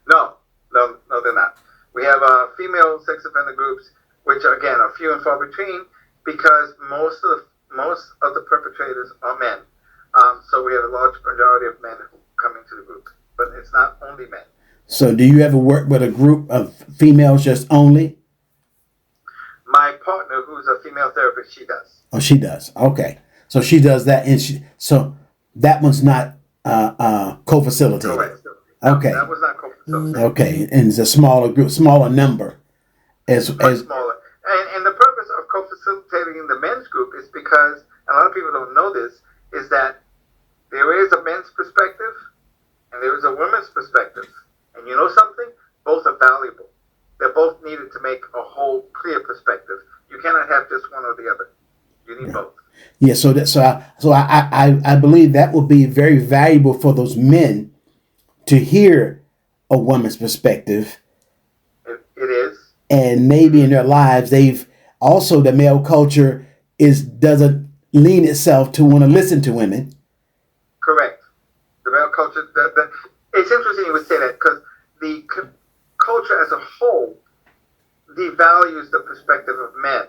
Speaker 2: No, they're not. We have female sex offender groups, which again are few and far between, because most of the perpetrators are men. So we have a large majority of men who come into the group, but it's not only men.
Speaker 1: So do you ever work with a group of females just only?
Speaker 2: My partner, who's a female therapist, she does.
Speaker 1: Oh, she does. Okay. So she does that, and so that one's not co-facilitated.
Speaker 2: Correct.
Speaker 1: Okay.
Speaker 2: That was not co-facilitated.
Speaker 1: Okay, and it's a smaller group, smaller number.
Speaker 2: Much smaller. And the purpose of co-facilitating in the men's group is because, and a lot of people don't know this, is that there is a men's perspective and there is a women's perspective. And you know something? Both are valuable. They're both needed to make a whole clear perspective. You cannot have just one or the other. You need both. Yeah,
Speaker 1: so I believe that will be very valuable for those men to hear a woman's perspective.
Speaker 2: It is.
Speaker 1: And maybe in their lives, the male culture doesn't lean itself to want to listen to women.
Speaker 2: Correct. The male culture, it's interesting you would say that, because the culture as a whole devalues the perspective of men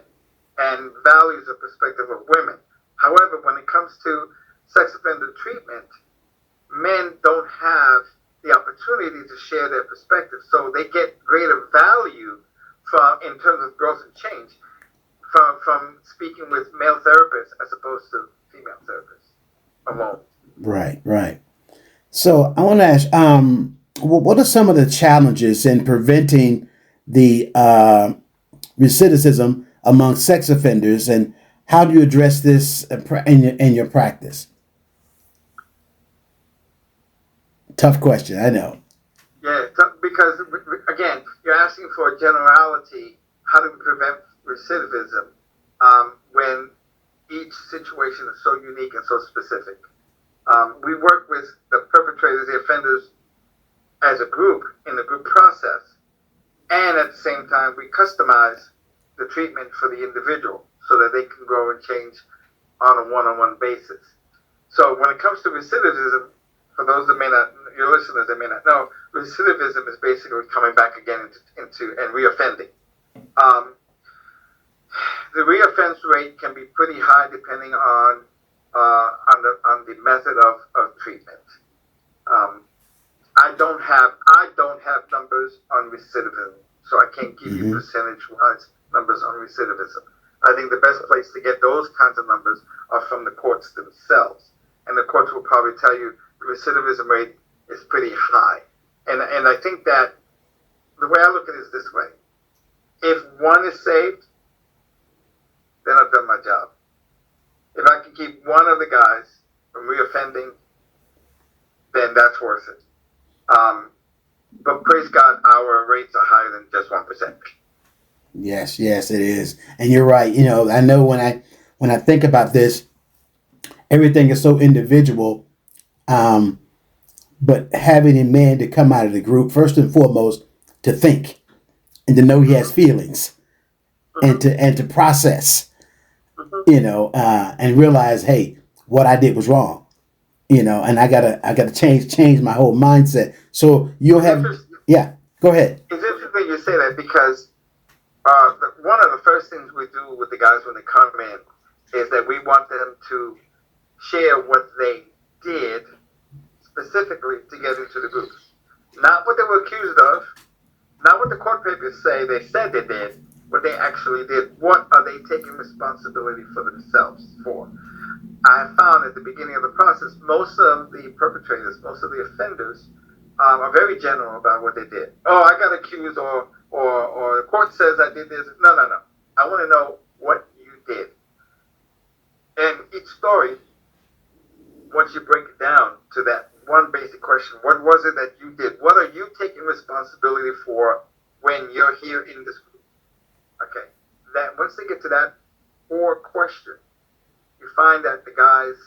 Speaker 2: and values the perspective of women. However, when it comes to sex offender treatment, men don't have the opportunity to share their perspective, so they get greater value in terms of growth and change from speaking with male therapists as opposed to female therapists alone.
Speaker 1: Right. So I want to ask, what are some of the challenges in preventing the recidivism among sex offenders, and how do you address this in your practice? Tough question, I know.
Speaker 2: Yeah, because again, you're asking for a generality. How do we prevent recidivism when each situation is so unique and so specific? We work with the perpetrators, the offenders, as a group in the group process, and at the same time, we customize the treatment for the individual so that they can grow and change on a one-on-one basis. So when it comes to recidivism, for those that your listeners that may not know, recidivism is basically coming back again into and reoffending. The reoffense rate can be pretty high depending on the method of treatment. I don't have numbers on recidivism, so I can't give you percentage-wise numbers on recidivism. I think the best place to get those kinds of numbers are from the courts themselves, and the courts will probably tell you the recidivism rate is pretty high. And I think that the way I look at it is this way: if one is saved, then I've done my job. If I can keep one of the guys from reoffending, then that's worth it. But praise God, our rates are higher than just 1%.
Speaker 1: Yes, yes, it is. And you're right. You know, I know when I think about this, everything is so individual. Um, but having a man to come out of the group, first and foremost, to think and to know he has feelings and to process, and realize, hey, what I did was wrong, and I gotta change my whole mindset. So you'll have, yeah, go ahead.
Speaker 2: It's interesting you say that because one of the first things we do with the guys when they come in is that we want them to share what they did specifically to get into the group. Not what they were accused of, not what the court papers say they said they did, what they actually did. What are they taking responsibility for themselves for? I found at the beginning of the process, most of the perpetrators, most of the offenders, are very general about what they did. Oh, I got accused, or the court says I did this. No, no, no. I want to know what you did. And each story, once you break it down to that one basic question, what was it that you did? What are you taking responsibility for when you're here in this group? Okay. That once they get to that core question, you find that the guys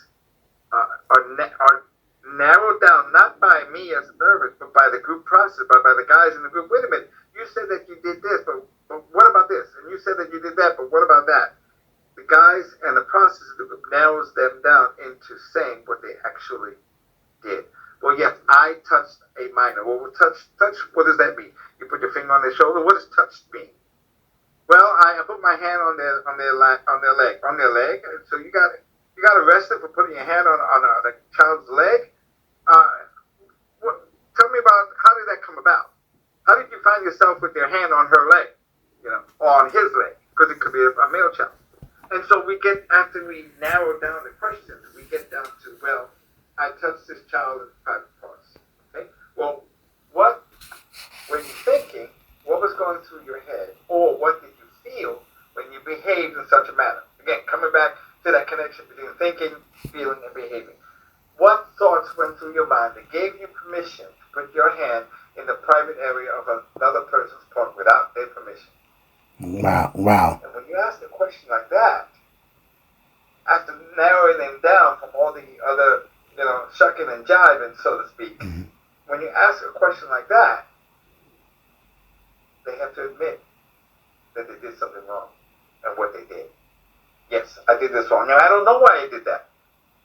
Speaker 2: are narrowed down not by me as a therapist, but by the group process, by the guys in the group. Wait a minute, you said that you did this, but what about this? And you said that you did that, but what about that? The guys and the process of the group narrows them down into saying what they actually did. Well, yes, I touched a minor. Well, touch. What does that mean? You put your finger on their shoulder. What does touched mean? Well, I put my hand on their leg. So you got arrested for putting your hand on the child's leg. Tell me about how did that come about? How did you find yourself with your hand on her leg, or on his leg? Because it could be a male child. And so after we narrow down the questions, we get down to, well, I touched this child in private parts. Okay? Well, what were you thinking? What was going through your head? Or what did you feel when you behaved in such a manner? Again, coming back to that connection between thinking, feeling, and behaving. What thoughts went through your mind that gave you permission to put your hand in the private area of another person's part without their permission?
Speaker 1: Wow.
Speaker 2: And when you ask a question like that, after narrowing them down from all the other, shucking and jiving, so to speak, when you ask a question like that, they have to admit that they did something wrong and what they did. Yes, I did this wrong. And I don't know why I did that.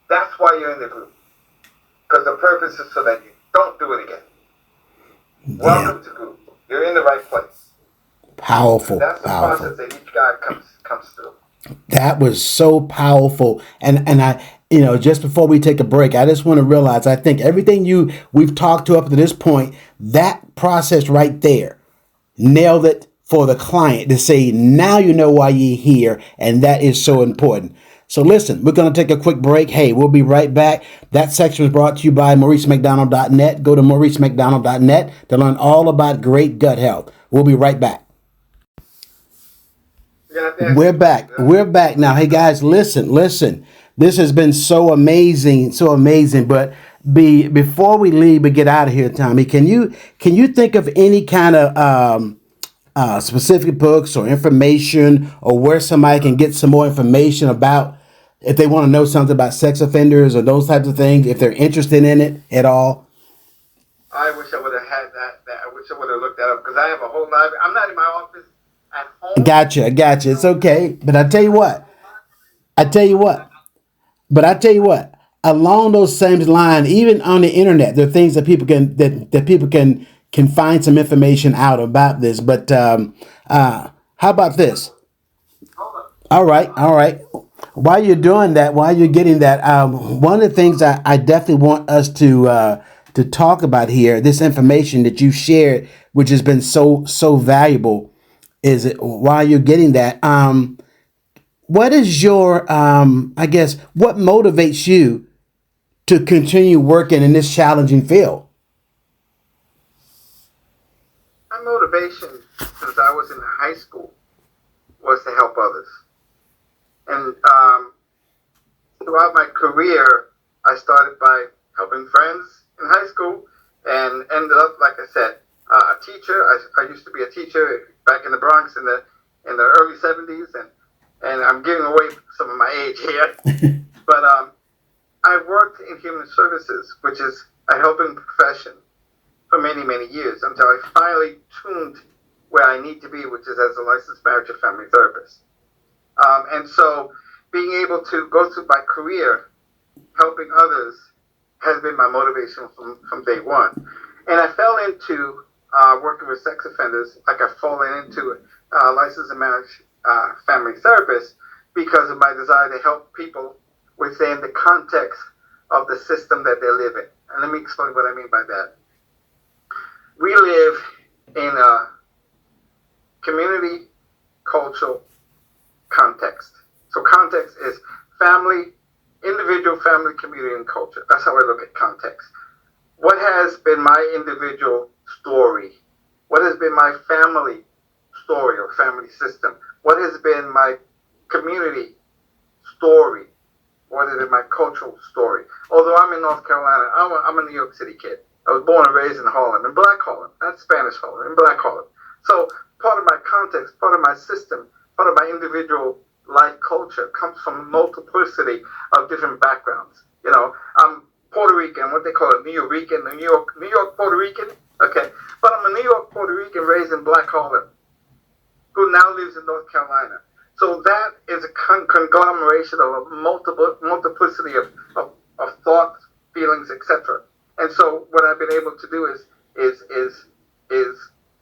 Speaker 2: That's why you're in the group. Because the purpose is so that you don't do it again. Yeah. Welcome to group. You're in the right place.
Speaker 1: Powerful.
Speaker 2: And that's the process that each guy comes through.
Speaker 1: That was so powerful. And I, just before we take a break, I just want to realize, I think everything we've talked to up to this point, that process right there nailed it for the client to say, now you know why you're here. And that is so important. So listen, we're going to take a quick break. Hey, we'll be right back. That section was brought to you by MauriceMcDonald.net. Go to MauriceMcDonald.net to learn all about great gut health. We'll be right back. We're back now. Hey guys, listen. This has been so amazing. But before we leave and get out of here, Tommy, can you think of any kind of specific books or information, or where somebody can get some more information about, if they want to know something about sex offenders or those types of things, if they're interested in it at all?
Speaker 2: I wish I would have had that. I wish I would have looked that up, because I have a whole library. I'm not in my office at home.
Speaker 1: Gotcha. It's okay. But I tell you what. Along those same lines, even on the internet, there are things that people can find some information out about this. But how about this? All right. While you're doing that, while you're getting that, one of the things I definitely want us to talk about here, this information that you shared, which has been so valuable, is it while you're getting that, what is your, what motivates you to continue working in this challenging field?
Speaker 2: My motivation since I was in high school was to help others. And throughout my career, I started by helping friends in high school and ended up, like I said, a teacher. I used to be a teacher back in the Bronx in the early 70s, and I'm giving away some of my age here. But I worked in human services, which is a helping profession, for many, many years until I finally tuned where I need to be, which is as a licensed marriage and family therapist. And so being able to go through my career helping others has been my motivation from day one. And I fell into working with sex offenders like I've fallen into licensed marriage family therapist because of my desire to help people within the context of the system that they live in. And let me explain what I mean by that. We live in a community cultural context. So context is family, individual, family, community, and culture. That's how I look at context. What has been my individual story? What has been my family story or family system? What has been my community story? What has been my cultural story? Although I'm in North Carolina, I'm a New York City kid. I was born and raised in Harlem, in Black Harlem, not Spanish Harlem, in Black Harlem. So part of my context, part of my system, part of my individual life culture comes from a multiplicity of different backgrounds. You know, I'm Puerto Rican, what they call a New Yorker, New York Puerto Rican. Okay, but I'm a New York Puerto Rican raised in Black Harlem, who now lives in North Carolina. So that is a conglomeration of a multiplicity of thoughts, feelings, etc. And so what I've been able to do is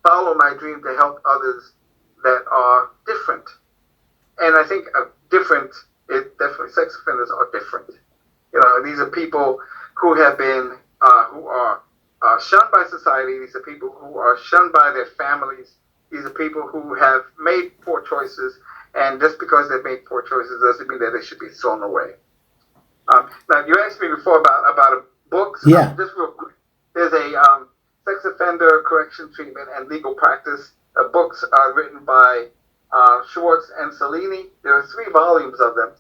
Speaker 2: follow my dream to help others that are different. And I think different is definitely sex offenders are different. You know, these are people who have been who are shunned by society. These are people who are shunned by their families. These are people who have made poor choices, and just because they've made poor choices doesn't mean that they should be thrown away. Now, you asked me before about books.
Speaker 1: Yeah.
Speaker 2: Just real quick. There's a sex offender correction treatment and legal practice. Books are written by Schwartz and Cellini. There are 3 volumes of them.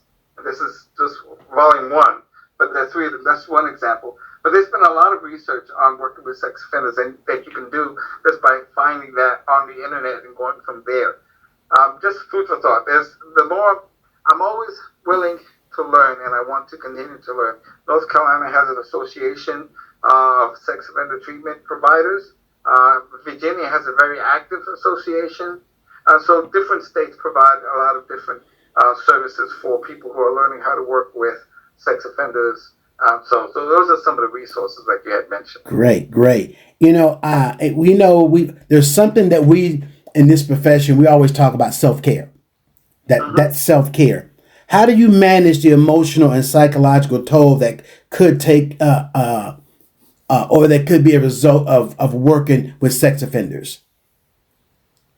Speaker 2: This is just volume 1, but there are 3 of them. That's one example. But there's been a lot of research on working with sex offenders and that you can do just by finding that on the internet and going from there. Just food for thought. I'm always willing to learn, and I want to continue to learn. North Carolina has an association of sex offender treatment providers. Virginia has a very active association. So different states provide a lot of different services for people who are learning how to work with sex offenders. So those are some of the resources that you had mentioned.
Speaker 1: Great. You know, there's something that we in this profession, we always talk about self-care. That's self-care. How do you manage the emotional and psychological toll that could take or that could be a result of working with sex offenders?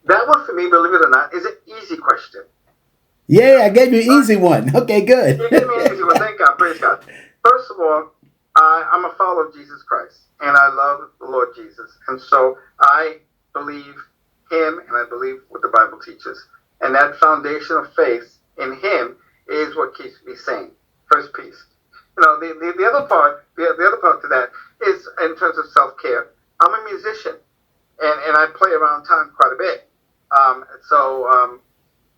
Speaker 2: That one for me, believe it or not, is an easy question.
Speaker 1: Yeah, I gave you an easy one. Okay, good.
Speaker 2: You gave me an easy one. Thank God. Praise God. First of all, I'm a follower of Jesus Christ, and I love the Lord Jesus. And so I believe him, and I believe what the Bible teaches. And that foundation of faith in him is what keeps me sane. First piece. You know, the other part to that is in terms of self-care. I'm a musician, and I play around town quite a bit.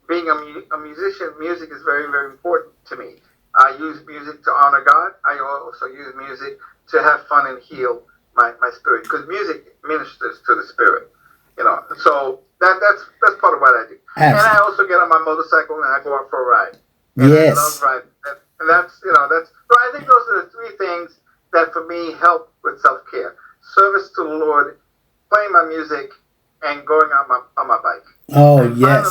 Speaker 2: Being a musician, music is very, very important to me. I use music to honor God. I also use music to have fun and heal my spirit, because music ministers to the spirit. You know, so that's part of what I do. Absolutely. And I also get on my motorcycle and I go out for a ride. And
Speaker 1: yes.
Speaker 2: I love riding. And so I think those are the 3 things that for me help with self-care: service to the Lord, playing my music, and going on my bike.
Speaker 1: Oh,
Speaker 2: and
Speaker 1: yes.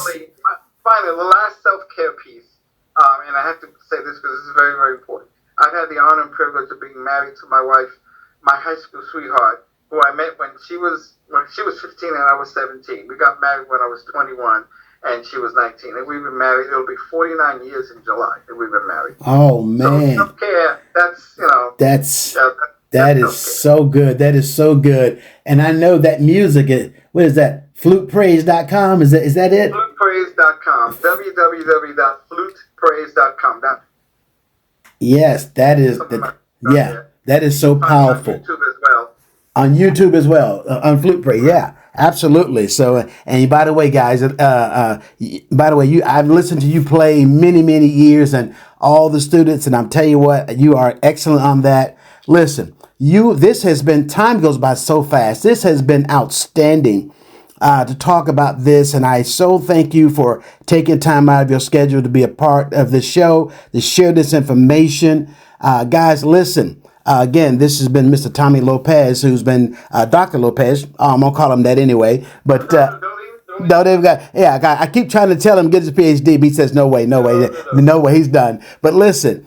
Speaker 2: Finally, the last self-care piece, and I have to say this because this is very, very important. I've had the honor and privilege of being married to my wife, my high school sweetheart, who I met when she was 15 and I was 17. We got married when I was 21 and she was 19. And we've been married. It'll be 49 years in July that we've been married.
Speaker 1: Oh, man.
Speaker 2: So self-care,
Speaker 1: that is so good. That is so good. And I know that music is, what is that? FlutePraise.com? Is that it?
Speaker 2: FlutePraise.com. www.flutepraise.com.
Speaker 1: Yes, that is
Speaker 2: Something
Speaker 1: the
Speaker 2: like that,
Speaker 1: yeah, that is so
Speaker 2: Find me on
Speaker 1: powerful.
Speaker 2: YouTube as well.
Speaker 1: On YouTube as well, on Flute Pray. Yeah, absolutely. So, and by the way, guys, by the way, I've listened to you play many years, and all the students, and I'm telling you what, you are excellent on that. Listen, this has been, time goes by so fast. This has been outstanding. To talk about this, and I so thank you for taking time out of your schedule to be a part of this show, to share this information. Guys, listen, again, this has been Mr. Tommy Lopez, who's been Dr. Lopez. I'm going to call him that anyway. But no, they've got, yeah, I keep trying to tell him get his PhD, but he says, no way, no way, he's done. But listen,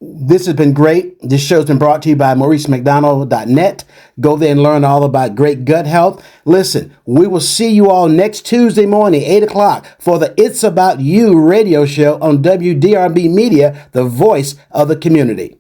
Speaker 1: this has been great. This show's been brought to you by MauriceMcDonald.net. Go there and learn all about great gut health. Listen, we will see you all next Tuesday morning, 8 o'clock, for the It's About You radio show on WDRB Media, the voice of the community.